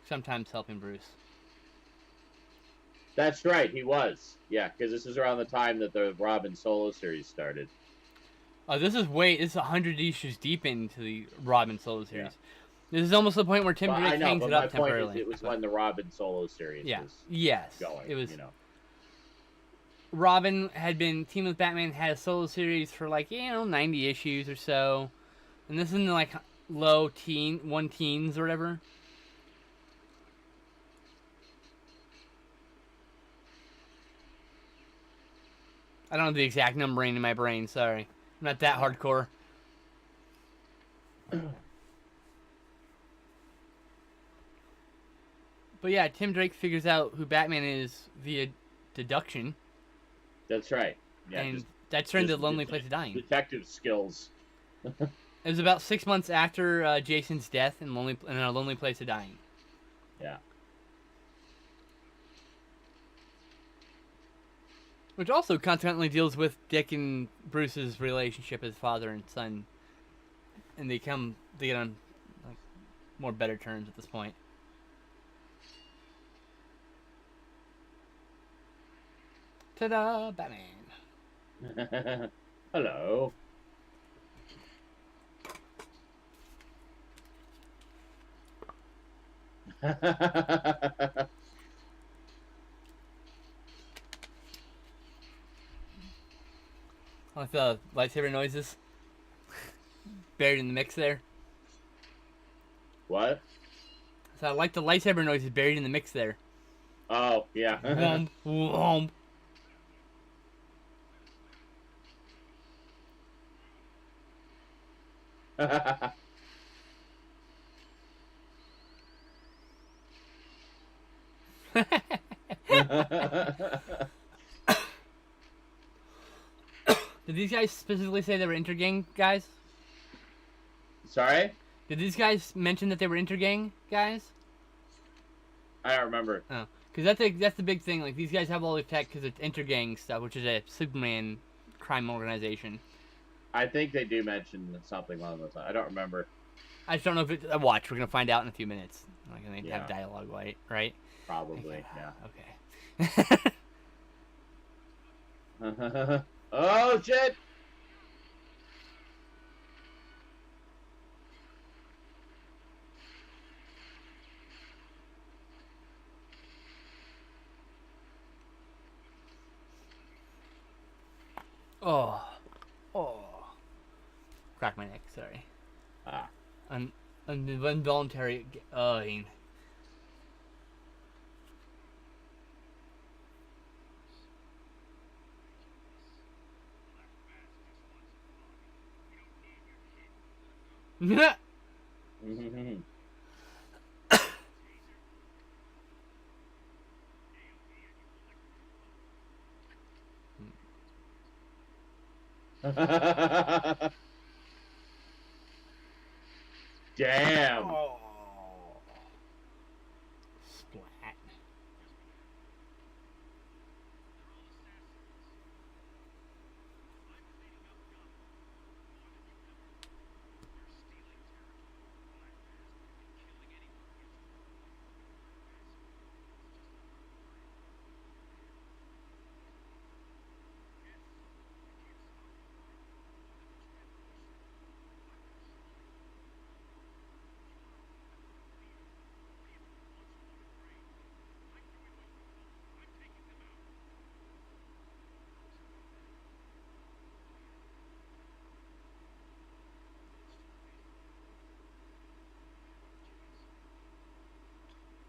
Sometimes helping Bruce. That's right, he was. Yeah, because this is around the time that the Robin solo series started. This is 100 issues deep into the Robin solo series. Yeah. This is almost the point where Tim Drake hangs it up temporarily. It was when the Robin solo series was going. It was. Robin had been teaming with Batman, had a solo series for 90 issues or so, and this is in the low teens or whatever. I don't have the exact numbering in my brain. Sorry, I'm not that hardcore. But yeah, Tim Drake figures out who Batman is via deduction. That's right. Yeah, and that turned to Lonely Place of Dying. Detective skills. It was about 6 months after Jason's death in a Lonely Place of Dying. Yeah. Which also consequently deals with Dick and Bruce's relationship as father and son, and they get on more better terms at this point. Ta-da, Batman. Hello. I like the lightsaber noises buried in the mix there. What? So I like the lightsaber noises buried in the mix there. Oh, yeah. Womp, womp. Did these guys specifically say they were intergang guys? Sorry? Did these guys mention that they were intergang guys? I don't remember. Oh, because that's the big thing. Like these guys have all the tech because it's intergang stuff, which is a Superman crime organization. I think they do mention something along those lines. I don't remember. I just don't know if it's a watch. We're gonna find out in a few minutes. Like, they Yeah. have dialogue, right? Probably, Okay. yeah. Oh, shit! Oh. Crack my neck. Sorry. Ah. An involuntary. Damn. Oh. Splat.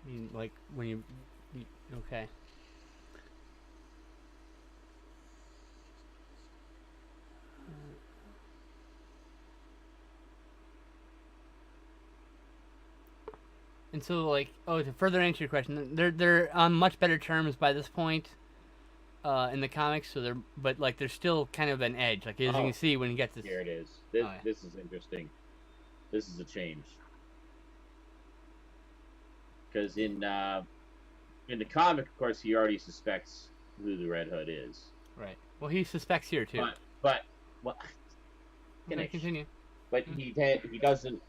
I mean, like when you okay. And so, like, to further answer your question, they're on much better terms by this point, in the comics. So but there's still kind of an edge. Like as you can see when you get this. Here it is. This, Oh, yeah. this is interesting. This is a change. Because in the comic, of course, he already suspects who the Red Hood is. Right. Well, he suspects here too. But well, Okay, continue. But he doesn't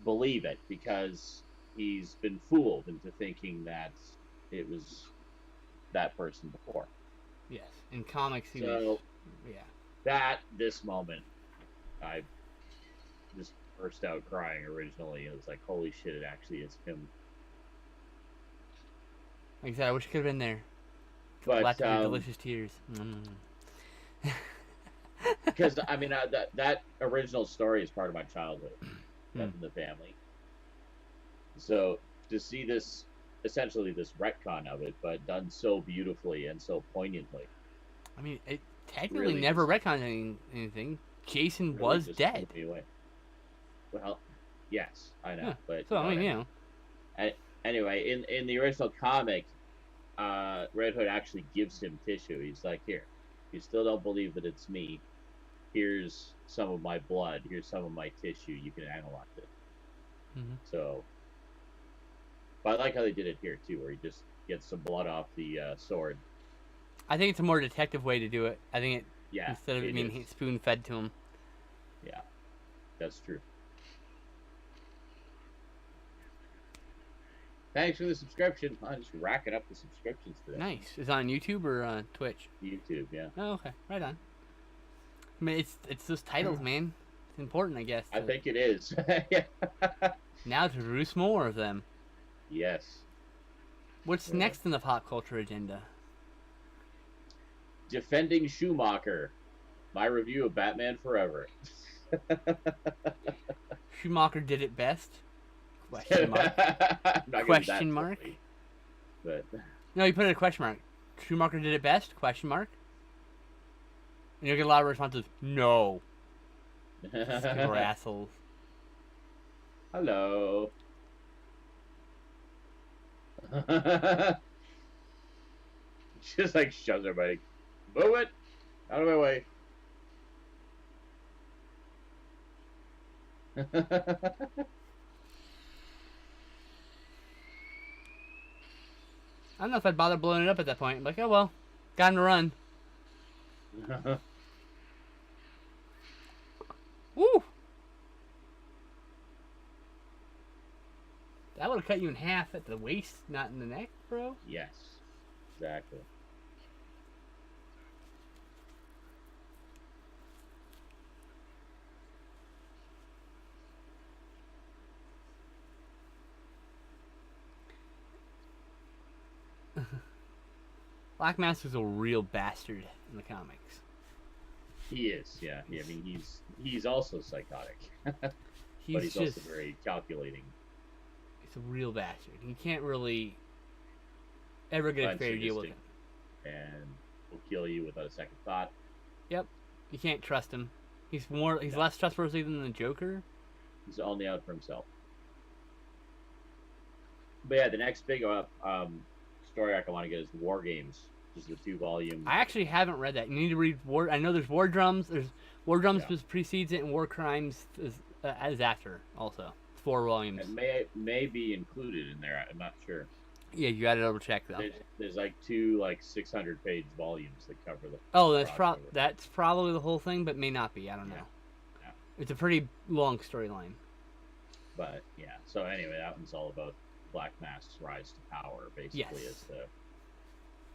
believe it because he's been fooled into thinking that it was that person before. Yes. In comics, he was. Yeah. This moment, I just burst out crying originally. It was like, holy shit, it actually is him. Like I said, I wish I could have been there. But Lots of delicious tears. Because I mean, that original story is part of my childhood, in the family. So to see this, essentially this retcon of it, but done so beautifully and so poignantly. I mean, it technically never retconned anything. Jason was dead. Well, yes, I know, but so I mean, Anyway, in the original comic, Red Hood actually gives him tissue. He's like, here, you still don't believe that it's me. Here's some of my blood. Here's some of my tissue. You can analyze it. Mm-hmm. So, but I like how they did it here too, where he just gets some blood off the sword. I think it's a more detective way to do it. I think instead of being spoon fed to him. Yeah, that's true. Thanks for the subscription. I'm just racking up the subscriptions today. Nice. Is it on YouTube or Twitch? YouTube, yeah. Oh, okay. Right on. I mean, it's those titles, man. It's important, I guess. I think it is. Yeah. Now to produce more of them. Yes. What's next in the pop culture agenda? Defending Schumacher. My review of Batman Forever. Schumacher did it best? Question mark. Question mark. Story, but no, you put it a question mark. Schumacher did it best? Question mark. And you'll get a lot of responses. No. People are assholes. Hello. Just like shoves everybody. Move it out of my way. I don't know if I'd bother blowing it up at that point. Like, oh well, got him to run. Woo! That would have cut you in half at the waist, not in the neck, bro. Yes, exactly. Black Master's a real bastard in the comics. He is, yeah. I mean, he's also psychotic, but he's just, also very calculating. He's a real bastard. You can't really ever get a fair deal with him. And will kill you without a second thought. Yep. You can't trust him. He's less trustworthy than the Joker. He's only out for himself. But yeah, the next big story arc I want to get is War Games. Just the 2-volume. I actually haven't read that. You need to read War. I know there's War Drums. There's War Drums precedes it, and War Crimes is after. Also, 4 volumes. It may be included in there. I'm not sure. Yeah, you got to double check though. There's like 2 600-page volumes that cover the. Oh, that's probably the whole thing, but may not be. I don't know. Yeah. It's a pretty long storyline. But yeah, so anyway, that one's all about Black Mask's rise to power, basically, as the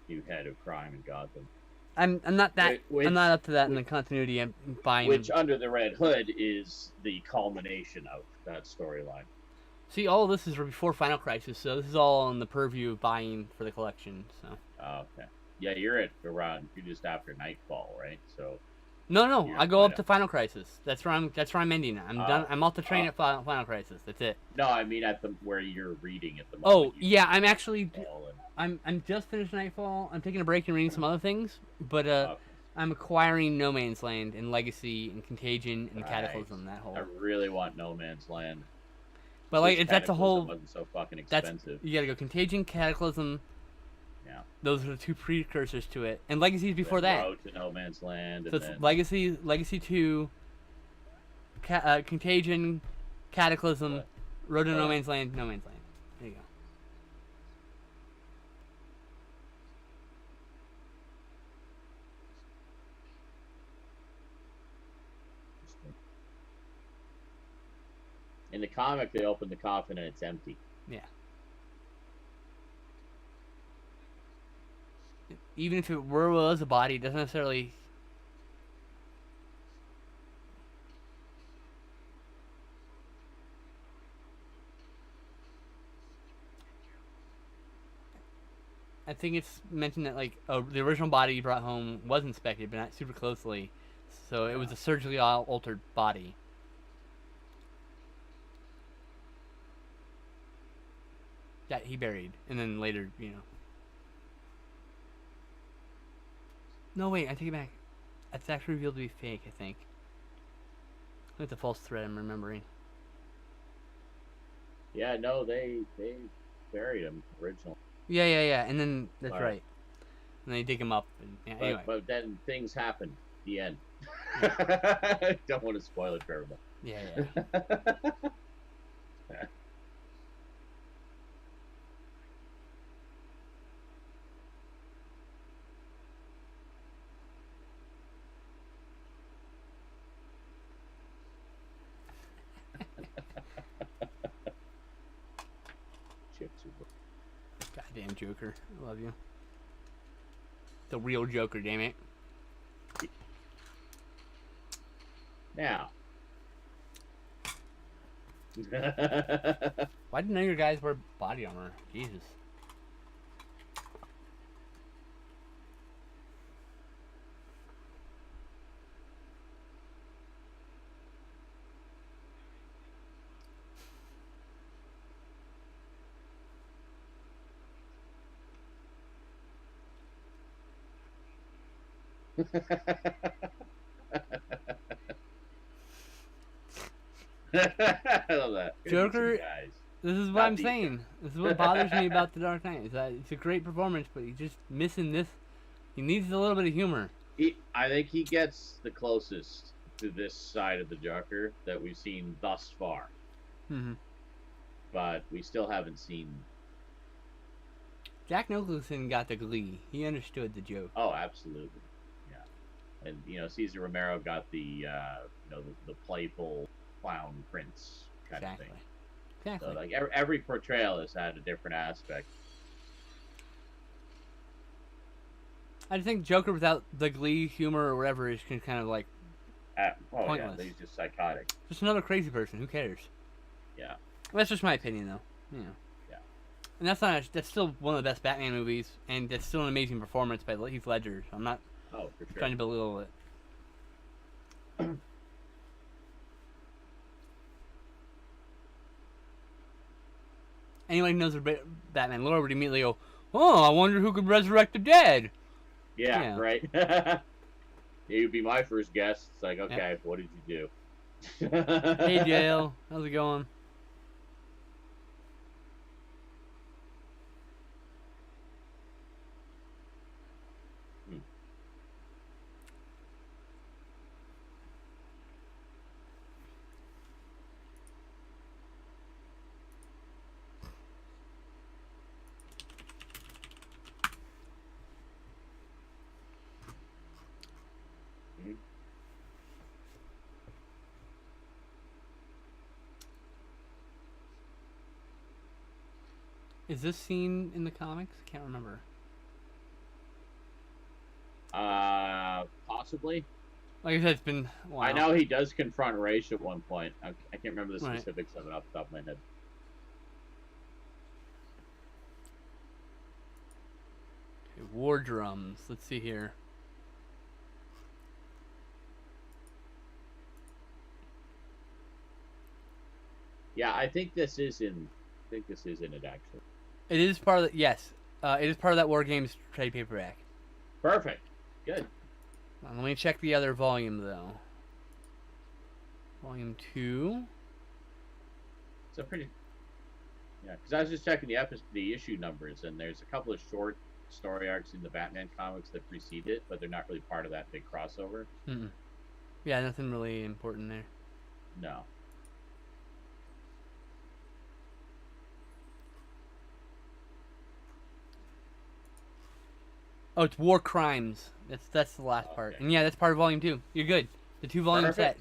new head of crime in Gotham. I'm not up to that in the continuity. I'm buying. Which Under the Red Hood is the culmination of that storyline. See, all of this is before Final Crisis, so this is all in the purview of buying for the collection. So. Okay. Yeah, you're just after Nightfall, right? So. No, I go up to Final Crisis. That's where I'm ending it. I'm done. I'm off the train at Final Crisis. That's it. No, I mean where you're reading at the moment. Oh yeah, I'm actually. I'm just finished Nightfall. I'm taking a break and reading some other things, but I'm acquiring No Man's Land and Legacy and Contagion and Cataclysm. That whole. I really want No Man's Land. But like that's a whole. Wasn't so fucking expensive. You gotta go Contagion, Cataclysm. Yeah. Those are the 2 precursors to it, and Legacy's before that. Road to No Man's Land. So it's Legacy 2, Contagion, Cataclysm, Road to No Man's Land, No Man's Land. There you go. In the comic, they open the coffin and it's empty. Yeah. Even if it was a body, it doesn't necessarily. I think it's mentioned that like the original body you brought home was inspected, but not super closely, so it was a surgically altered body. That he buried, and then later, No, wait, I take it back. It's actually revealed to be fake, I think. It's a false thread, I'm remembering. Yeah, no, they buried him originally. Yeah, and then, that's right. And they dig him up, and anyway. But then things happen. The end. Don't want to spoil it for everyone. Yeah. Goddamn Joker. I love you. The real Joker, damn it. Now. Why didn't none of your guys wear body armor? Jesus. I love that. Joker, this is what I'm saying. This is what bothers me about The Dark Knight. Is that it's a great performance, but he's just missing this. He needs a little bit of humor. I think he gets the closest to this side of the Joker that we've seen thus far. Mm-hmm. But we still haven't seen. Jack Nicholson got the glee. He understood the joke. Oh, absolutely, yeah. And Cesar Romero got the the playful clown prince kind of thing. Exactly. So like every portrayal has had a different aspect. I think Joker without the glee, humor, or whatever is kind of like pointless. Yeah, he's just psychotic. Just another crazy person. Who cares? Yeah. That's just my opinion, though. Yeah. And that's still one of the best Batman movies, and that's still an amazing performance by Heath Ledger. I'm not for sure. trying to belittle it. Anyone who knows the Batman lore would immediately go, "Oh, I wonder who could resurrect the dead." Yeah. Right. You'd be my first guess. It's like, okay, what did you do? Hey, Dale. How's it going? Is this scene in the comics? I can't remember. Possibly. Like I said, it's been a while. I know he does confront Ra's at one point. I can't remember the specifics of it off the top of my head. Okay, war drums. Let's see here. Yeah, I think this is in. I think this is in it actually. It is part of the, yes. It is part of that War Games trade paperback. Perfect. Good. Let me check the other volume though. Volume 2. It's a pretty. Yeah, because I was just checking the issue numbers, and there's a couple of short story arcs in the Batman comics that precede it, but they're not really part of that big crossover. Mm-mm. Yeah, nothing really important there. No. Oh, it's War Crimes. That's the last part. And yeah, that's part of volume 2. You're good. The 2 volume set.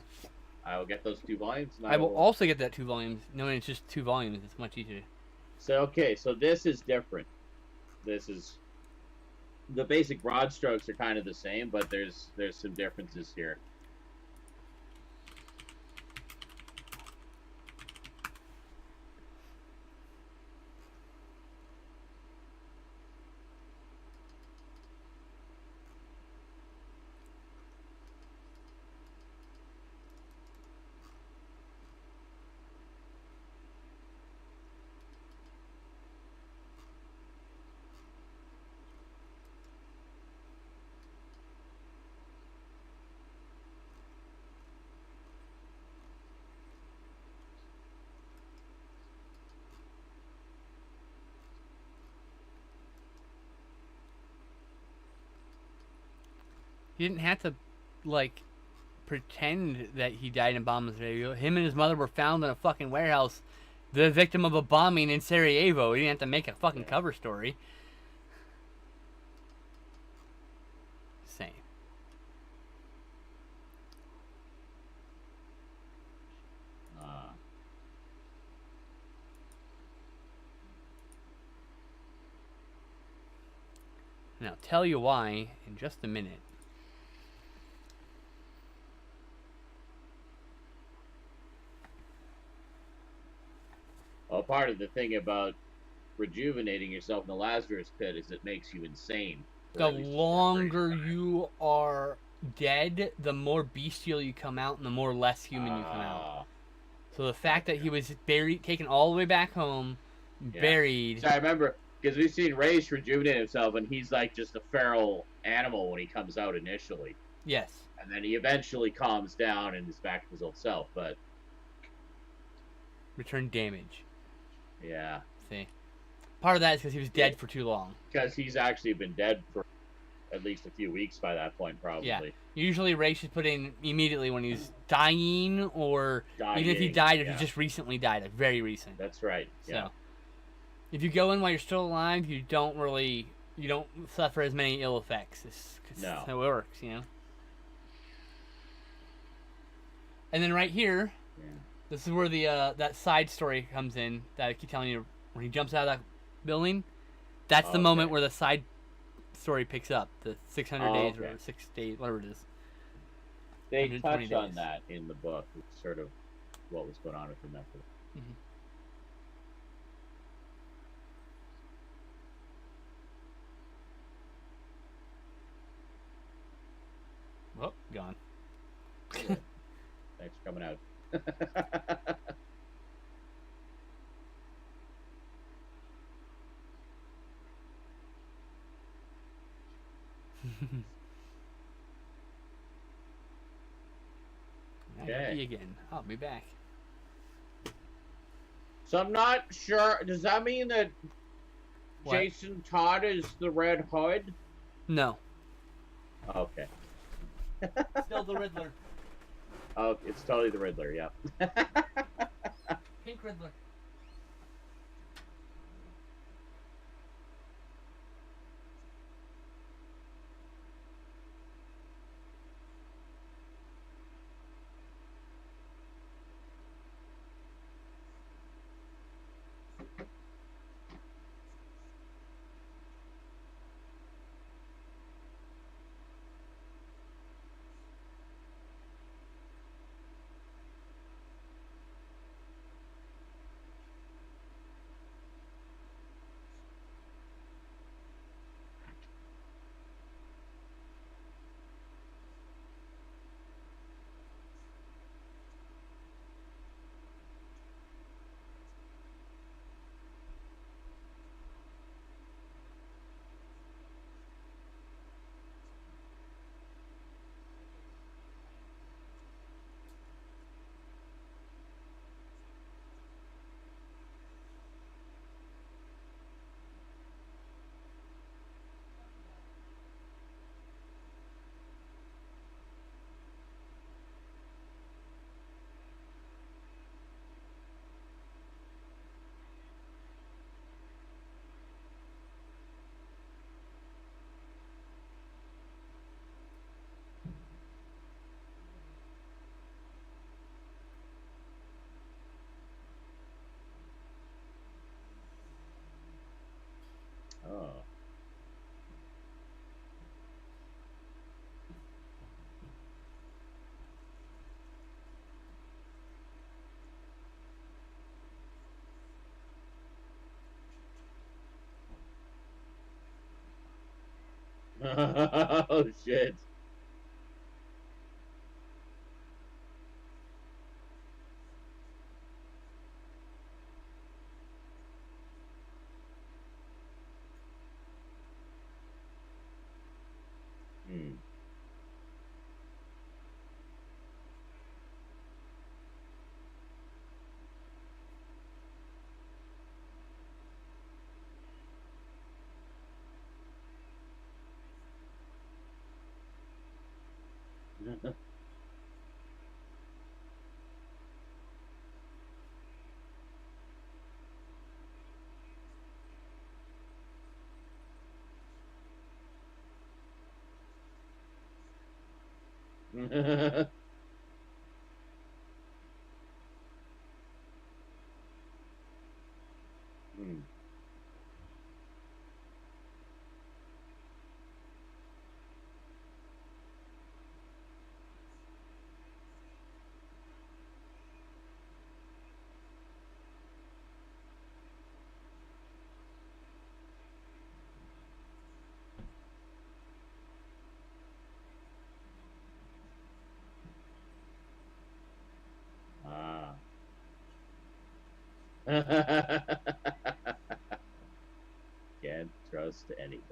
I will get those 2 volumes. And I will also get that 2 volumes. Knowing it's just 2 volumes, it's much easier. So so this is different. This is the basic broad strokes are kind of the same, but there's some differences here. He didn't have to, like, pretend that he died in Sarajevo. Him and his mother were found in a fucking warehouse, the victim of a bombing in Sarajevo. He didn't have to make a fucking cover story. Same. And I'll tell you why in just a minute. Well, part of the thing about rejuvenating yourself in the Lazarus pit is it makes you insane. The longer you are dead, the more bestial you come out and the more less human you come out. So the fact that he was buried, taken all the way back home, buried. So I remember, because we've seen Ra's rejuvenate himself, and he's like just a feral animal when he comes out initially. Yes. And then he eventually calms down and is back to his old self, but... Return damage. Yeah. See? Part of that is because he was dead for too long. Because he's actually been dead for at least a few weeks by that point, probably. Yeah. Usually Ra's is put in immediately when he's dying, or even if he Dying, died, if yeah. he just recently died, like very recent. That's right. Yeah. So, if you go in while you're still alive, you don't suffer as many ill effects. That's No. how it works, you know. And then right here, Yeah. this is where the that side story comes in that I keep telling you. When he jumps out of that building, that's the moment Okay. where the side story picks up. The 600 days Okay. or 6 days, whatever it is. They 120 touch on days. that in the book. It's sort of what was going on with him after. Mhm. Oh, gone. Thanks for coming out. Okay. Again. I'll be back. So I'm not sure. Does that mean that What? Jason Todd is the Red Hood? No. Okay. Still the Riddler. Oh, it's totally the Riddler. Yeah. Pink Riddler. Oh. Oh shit. Hmm. Hmm. Ah. Can't trust anybody.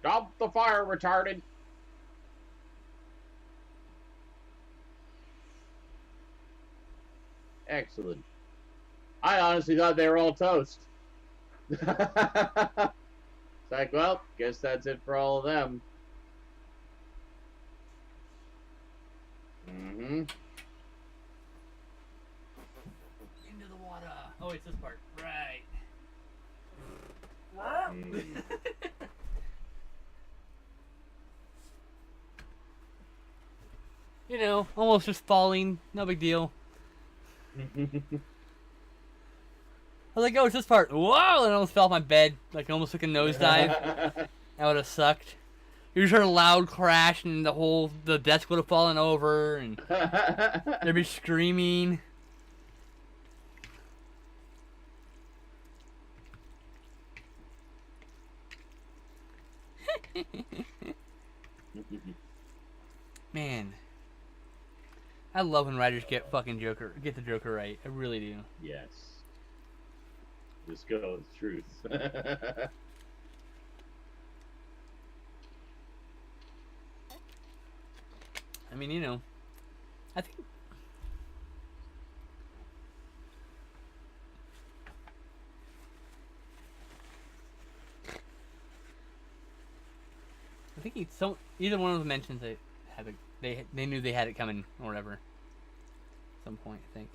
Stop the fire, retarded. Excellent. I honestly thought they were all toast. It's like, well, guess that's it for all of them. Mm-hmm. Into the water. Oh, it's this part. Right. You know, almost just falling. No big deal. I was like, oh, it's this part. Whoa! And I almost fell off my bed. Like, I almost took a nosedive. That would have sucked. You just heard a loud crash, and the desk would have fallen over, and they'd be screaming. Man, I love when writers get the Joker right. I really do. Yes. This goes truth. I mean, you know, I think either one of them mentions they knew they had it coming or whatever. At some point, I think.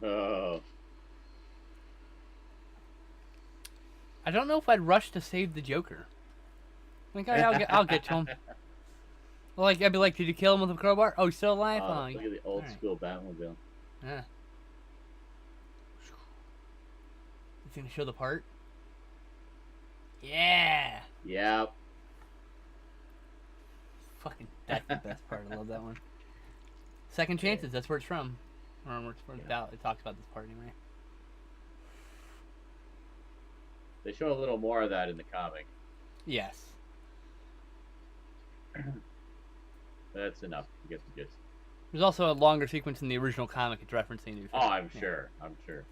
Oh. I don't know if I'd rush to save the Joker. Like, I'll get to him. Like, I'd be like, did you kill him with a crowbar? Oh, he's still alive? Look at the old school Batmobile. Yeah. He's gonna show the part? Yeah! Yep. Fucking, that's the best part. I love that one. Second Chances, that's where it's from. Or where it talks about this part anyway. They show a little more of that in the comic. Yes. That's enough to get the gist. There's also a longer sequence in the original comic it's referencing. Oh, I'm sure. I'm sure.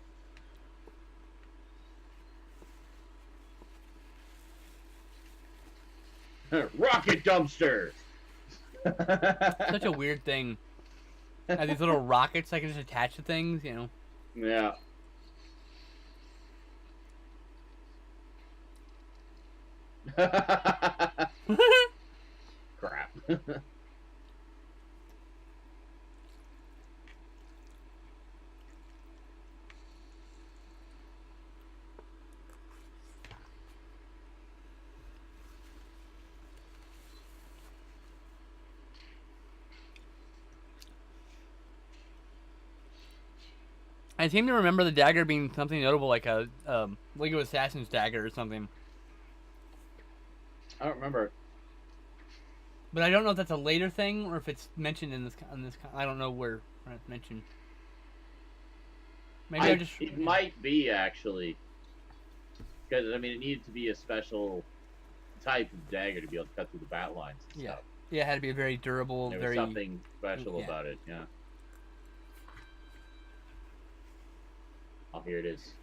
Rocket dumpster! Such a weird thing. These little rockets I can just attach to things, you know. Yeah. Crap. I seem to remember the dagger being something notable, like a League of Assassins dagger or something. I don't remember. But I don't know if that's a later thing or if it's mentioned in this. I don't know where it's mentioned. Maybe It might be actually, because I mean it needed to be a special type of dagger to be able to cut through the bat lines and stuff. Yeah, it had to be a very durable, There was something special yeah. about it. Yeah. Oh, here it is.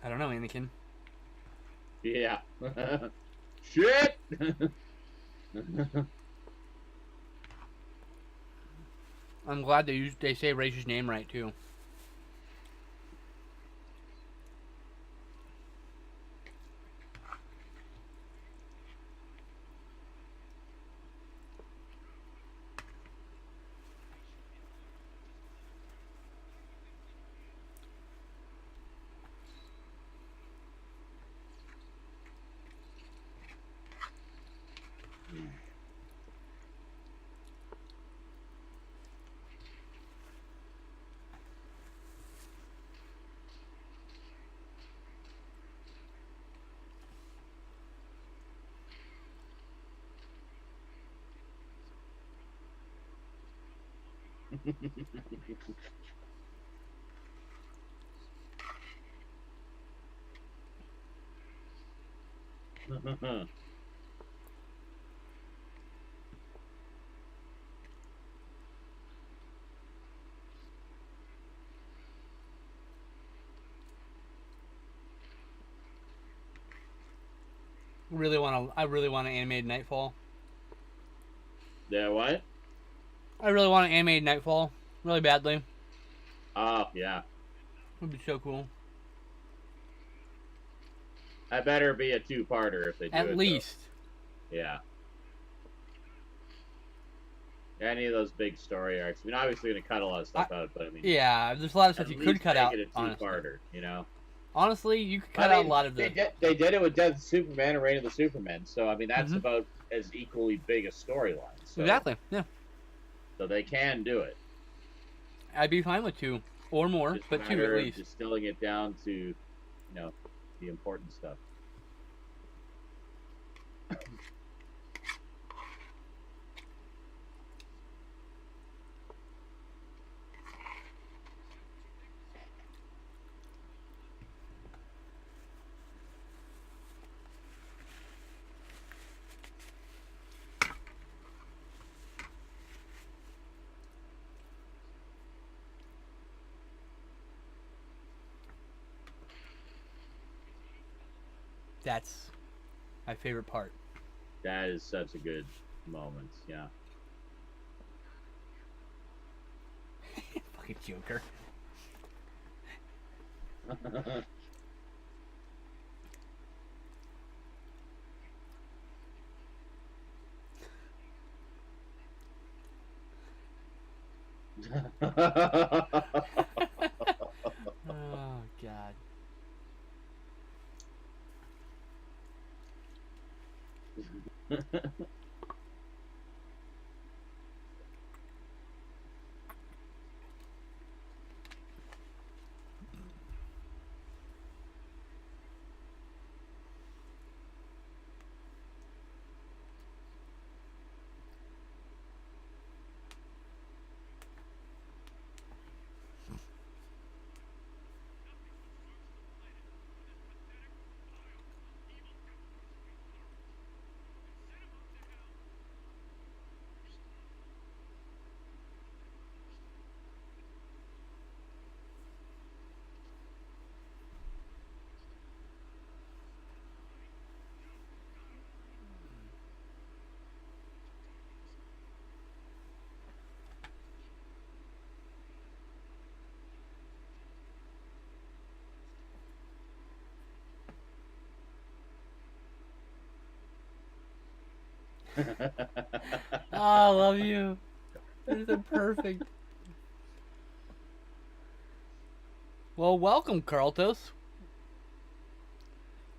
I don't know, Anakin. Yeah. Shit! I'm glad they say Rachel's name right, too. I really want an animated Nightfall. Yeah, what? I really want an animated Nightfall. Really badly. Oh, yeah. Would be so cool. That better be a two-parter if they do At it, least. though. Yeah. Any of those big story arcs. I mean, obviously going to cut a lot of stuff out, but I mean... Yeah, there's a lot of stuff at you least could cut make out, it a honestly. two-parter, you know? Honestly, you could cut out a lot of the... They did it with Death of Superman and Reign of the Supermen, so, I mean, that's Mhm. about as equally big a storyline. So, Exactly, yeah. So they can do it. I'd be fine with 2 or more, Just a but 2 at matter of least. distilling it down to, you know, the important stuff. That's my favorite part. That is such a good moment, yeah. Fucking Joker. Oh, God. Oh, I love you. You're so perfect. Well, welcome, Carltos.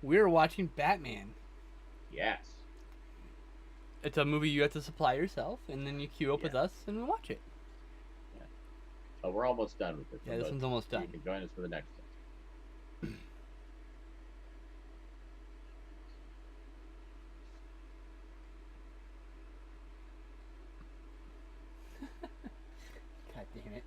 We're watching Batman. Yes. It's a movie you have to supply yourself, and then you queue up with us and we watch it. Yeah. Oh, we're almost done with this Yeah, this one's almost done. You can join us for the next one. God damn it.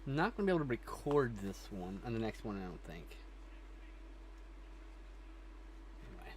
I'm not going to be able to record this one on the next one, I don't think. Anyway.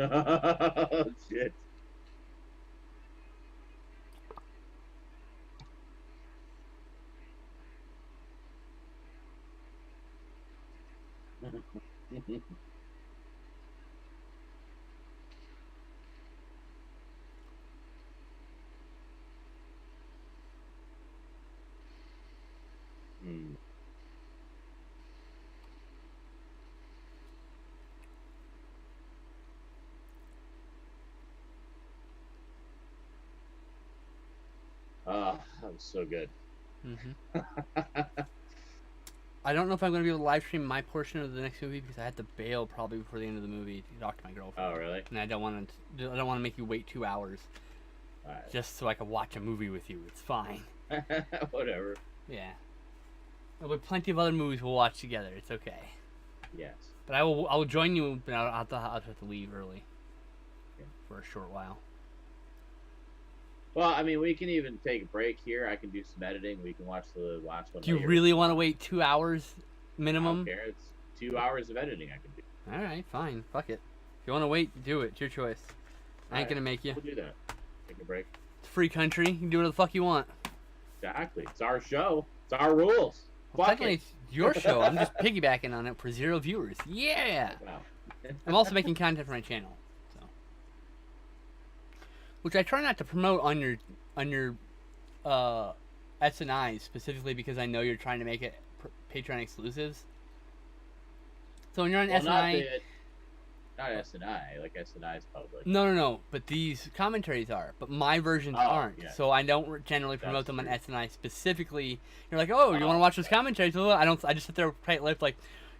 Oh, shit. Hmm. Oh, that was so good. Hmm. I don't know if I'm going to be able to live stream my portion of the next movie because I had to bail probably before the end of the movie to talk to my girlfriend. Oh, really? And I don't want to make you wait 2 hours All right. just so I can watch a movie with you. It's fine. Whatever. Yeah. There'll be plenty of other movies we'll watch together. It's okay. Yes. But I will join you, but I'll have to leave early Okay. for a short while. Well, I mean, we can even take a break here. I can do some editing. We can watch one. Do you later. really want to wait 2 hours I minimum? don't care. It's 2 hours of editing I can do. All right, fine. Fuck it. If you want to wait, do it. It's your choice. I ain't gonna make you. We'll do that. Take a break. It's a free country. You can do whatever the fuck you want. Exactly. It's our show. It's our rules. Well, Fuck technically, it. it's your show. I'm just piggybacking on it for 0 viewers. Yeah. Wow. I'm also making content for my channel, so which I try not to promote on your S&Is specifically because I know you're trying to make it Patreon exclusives. So when you're on Well, S&I, not S&I. Like S&I is public. no. But these commentaries are. But my versions Oh, aren't. yeah. So I don't generally promote That's them on true. S&I specifically. You're like, oh, you want to watch those commentaries? I don't. I just sit there tight-lipped like,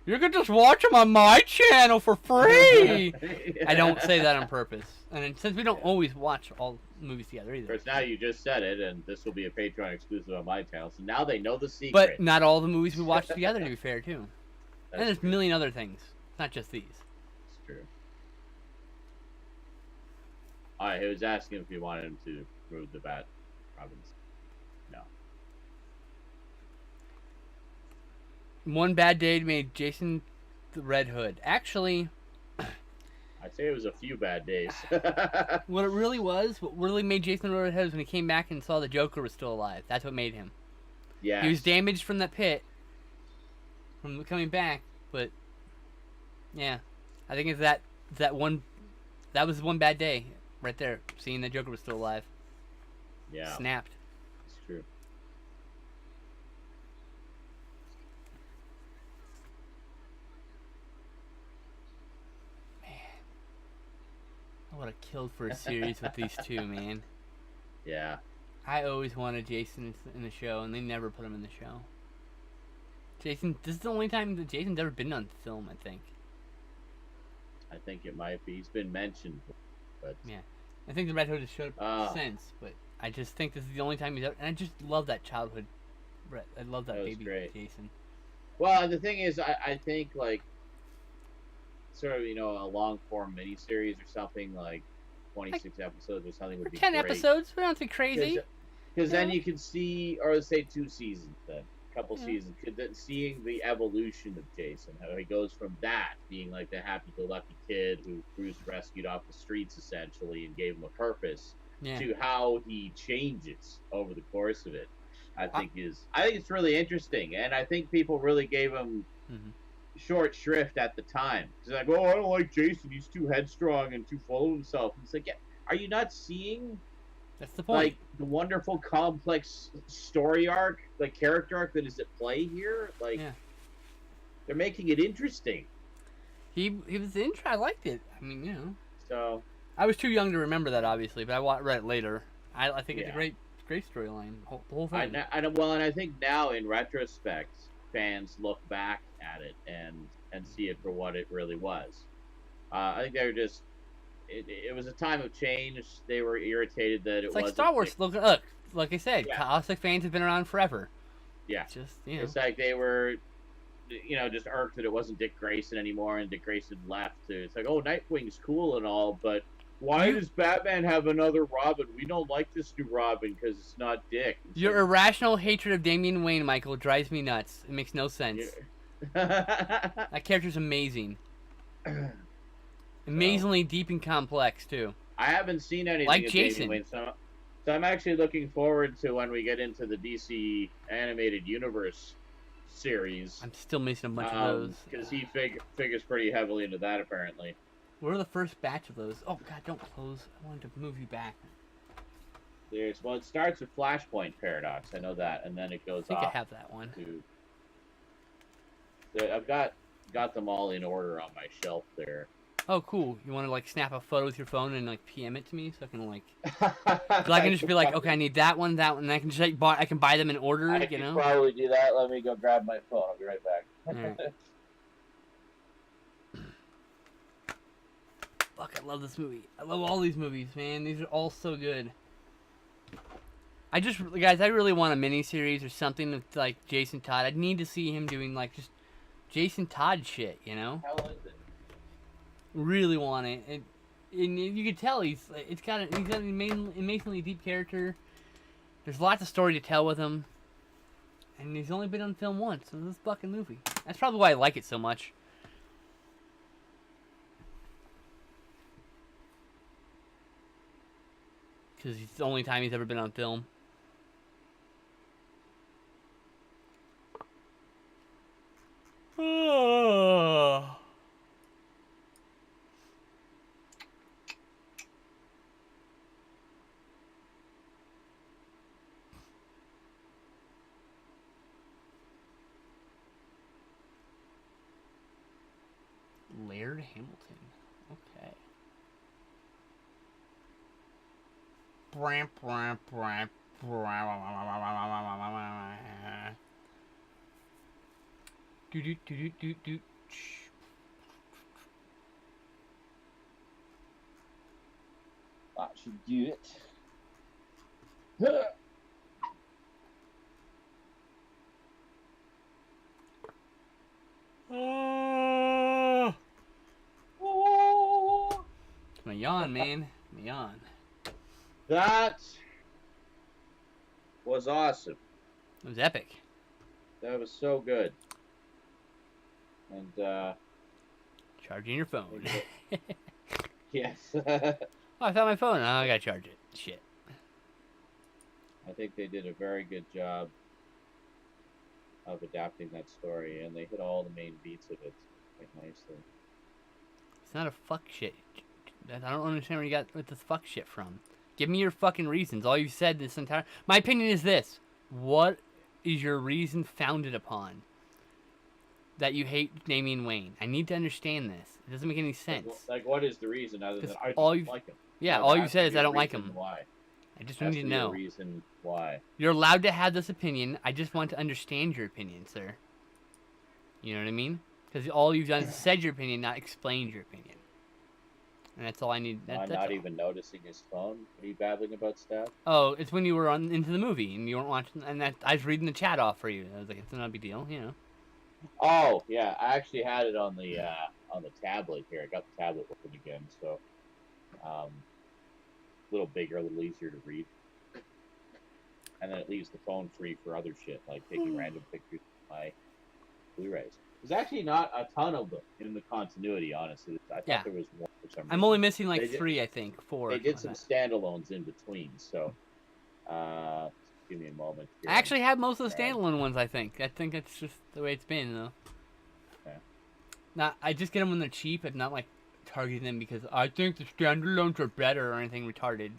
you can just watch them on my channel for free. I don't say that on purpose. And then, since we don't always watch all movies together Of either. course, now you just said it, and this will be a Patreon exclusive on my channel. So now they know the secret. But not all the movies we watch together, to be fair, too. That's And there's a true. million other things. It's not just these. It's true. Alright, he was asking if you wanted him to remove the Bat Robbins. No. One Bad Day made Jason the Red Hood. Actually, I'd say it was a few bad days. what it really was, what really made Jason the Red Hood was when he came back and saw the Joker was still alive. That's what made him. Yeah. He was damaged from that pit, from coming back, but yeah, I think it's that one. That was one bad day right there, seeing the Joker was still alive. Yeah. Snapped. It's true. I would have killed for a series with these two, man. Yeah. I always wanted Jason in the show, and they never put him in the show. Jason, this is the only time that Jason's ever been on film, I think. I think it might be. He's been mentioned, but Yeah. I think the Red Hood has showed Ah. up since, but I just think this is the only time he's ever. And I just love that childhood. I love that That was baby great. Jason. well, the thing is, I think like sort of a long form miniseries or something like 26 episodes or something would For be 10 great. episodes, we don't think crazy. Because then Yeah. you can see, or let's say 2 seasons, then a couple Yeah. seasons, then seeing the evolution of Jason, how he goes from that being like the happy-go-lucky kid who Bruce rescued off the streets essentially and gave him a purpose, Yeah. to how he changes over the course of it. I think it's really interesting, and I think people really gave him Mhm. short shrift at the time. It's like, oh, I don't like Jason. He's too headstrong and too full of himself. It's like, yeah, are you not seeing That's the point. like the wonderful complex story arc, like character arc that is at play here? Like, Yeah. they're making it interesting. He was I liked it. I mean, So I was too young to remember that, obviously, but I read it later. I think it's a Yeah. great storyline. The whole I thing. and I think now in retrospect, fans look back at it and see it for what it really was. I think they were just. It was a time of change. They were irritated that it It's like wasn't. Star Wars. Look, like I said, Yeah. classic fans have been around forever. Yeah. It's just, It's like they were, just irked that it wasn't Dick Grayson anymore, and Dick Grayson left. It's like, oh, Nightwing's cool and all, but why does Batman have another Robin? We don't like this new Robin because it's not Dick. It's Your like, irrational hatred of Damian Wayne, Michael, drives me nuts. It makes no sense. yeah. That character's amazing. Amazingly deep and complex too. I haven't seen anything Like of Jason. Damian Wayne, so I'm actually looking forward to when we get into the DC animated universe series. I'm still missing a bunch of those. Because he figures pretty heavily into that, apparently. What are the first batch of those? Oh god, don't close. I wanted to move you back. Well, it starts with Flashpoint Paradox. I know that, and then it goes I think off I have that one. I've got them all in order on my shelf there. Oh, cool. You want to like snap a photo with your phone and like PM it to me so I can like, so I can just be like, okay, I need that one, and I can just like I can buy them in order. I can probably do that. Let me go grab my phone. I'll be right back. Right. Fuck, I love this movie. I love all these movies, man. These are all so good. Guys, I really want a miniseries or something with like Jason Todd. I need to see him doing like just Jason Todd shit, you know? How is it? Really want it. And you can tell he's got an amazingly deep character. There's lots of story to tell with him. And he's only been on film once in this fucking movie. That's probably why I like it so much. Because it's the only time he's ever been on film. Oh. Laird Hamilton. Okay. Do. That should do it. My yawn, man. My yawn. That was awesome. It was epic. That was so good. And, charging your phone. yes. Oh, I found my phone. Oh, I gotta charge it. Shit. I think they did a very good job of adapting that story, and they hit all the main beats of it quite nicely. It's not a fuck shit. I don't understand where you got with this fuck shit from. Give me your fucking reasons. All you said this entire... My opinion is this. What is your reason founded upon that you hate Damian Wayne? I need to understand this. It doesn't make any sense. Like what is the reason other than I all don't like him? Yeah, No, all there you has said to is be I a don't like reason him. Why? I just Has need to to be know. a reason why. You're allowed to have this opinion. I just want to understand your opinion, sir. You know what I mean? Because all you've done is said your opinion, not explained your opinion. And that's all I need. I'm not even noticing his phone. Are you babbling about stuff? Oh, it's when you were into the movie and you weren't watching, and I was reading the chat off for you. I was like, it's not a big deal, you know. Oh yeah, I actually had it on the tablet here. I got the tablet working again, so a little bigger, a little easier to read. And then it leaves the phone free for other shit, like taking random pictures of my Blu-rays. There's actually not a ton of them in the continuity, honestly. I thought there was one for some reason. I'm only missing like three, I think. 4. They did some standalones in between, so give me a moment here. I actually have most of the standalone ones, I think. I think it's just the way it's been, though. Okay. Now, I just get them when they're cheap and not like targeting them because I think the standalones are better or anything retarded.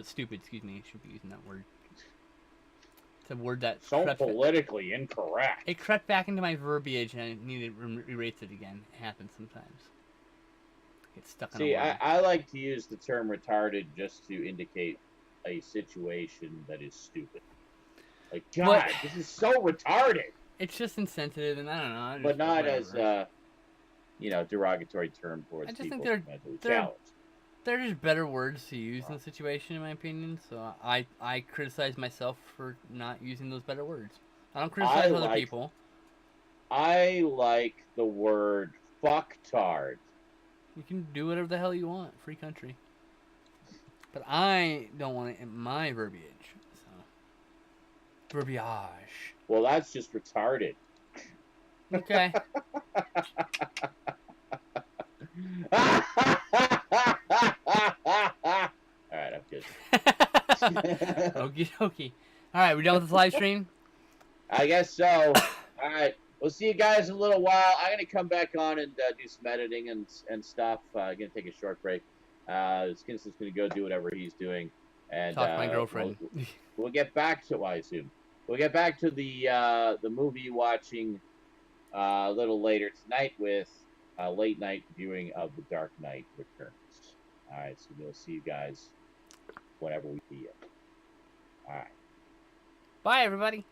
Stupid, excuse me. I should be using that word. It's a word that... So politically incorrect. It crept back into my verbiage and I need to erase it again. It happens sometimes. Get stuck on a word. See, I like to use the term retarded just to indicate a situation that is stupid. Like, God, this is so retarded. It's just insensitive, and I don't know. But not as, derogatory term towards people mentally challenged. They're just better words to use in the situation, in my opinion. So I criticize myself for not using those better words. I don't criticize other people. I like the word fucktard. You can do whatever the hell you want. Free country. But I don't want it in my verbiage. So. Verbiage. Well, that's just retarded. Okay. All right, I'm good. Okie dokie. All right, we done with this live stream? I guess so. All right. We'll see you guys in a little while. I'm gonna come back on and do some editing and stuff. I'm gonna take a short break. Skinson's gonna go do whatever he's doing, and Talk to my girlfriend. we'll get back to I assume we'll get back to the movie watching a little later tonight with a late night viewing of The Dark Knight Returns. All right, so we'll see you guys whenever we see you. All right. Bye, everybody.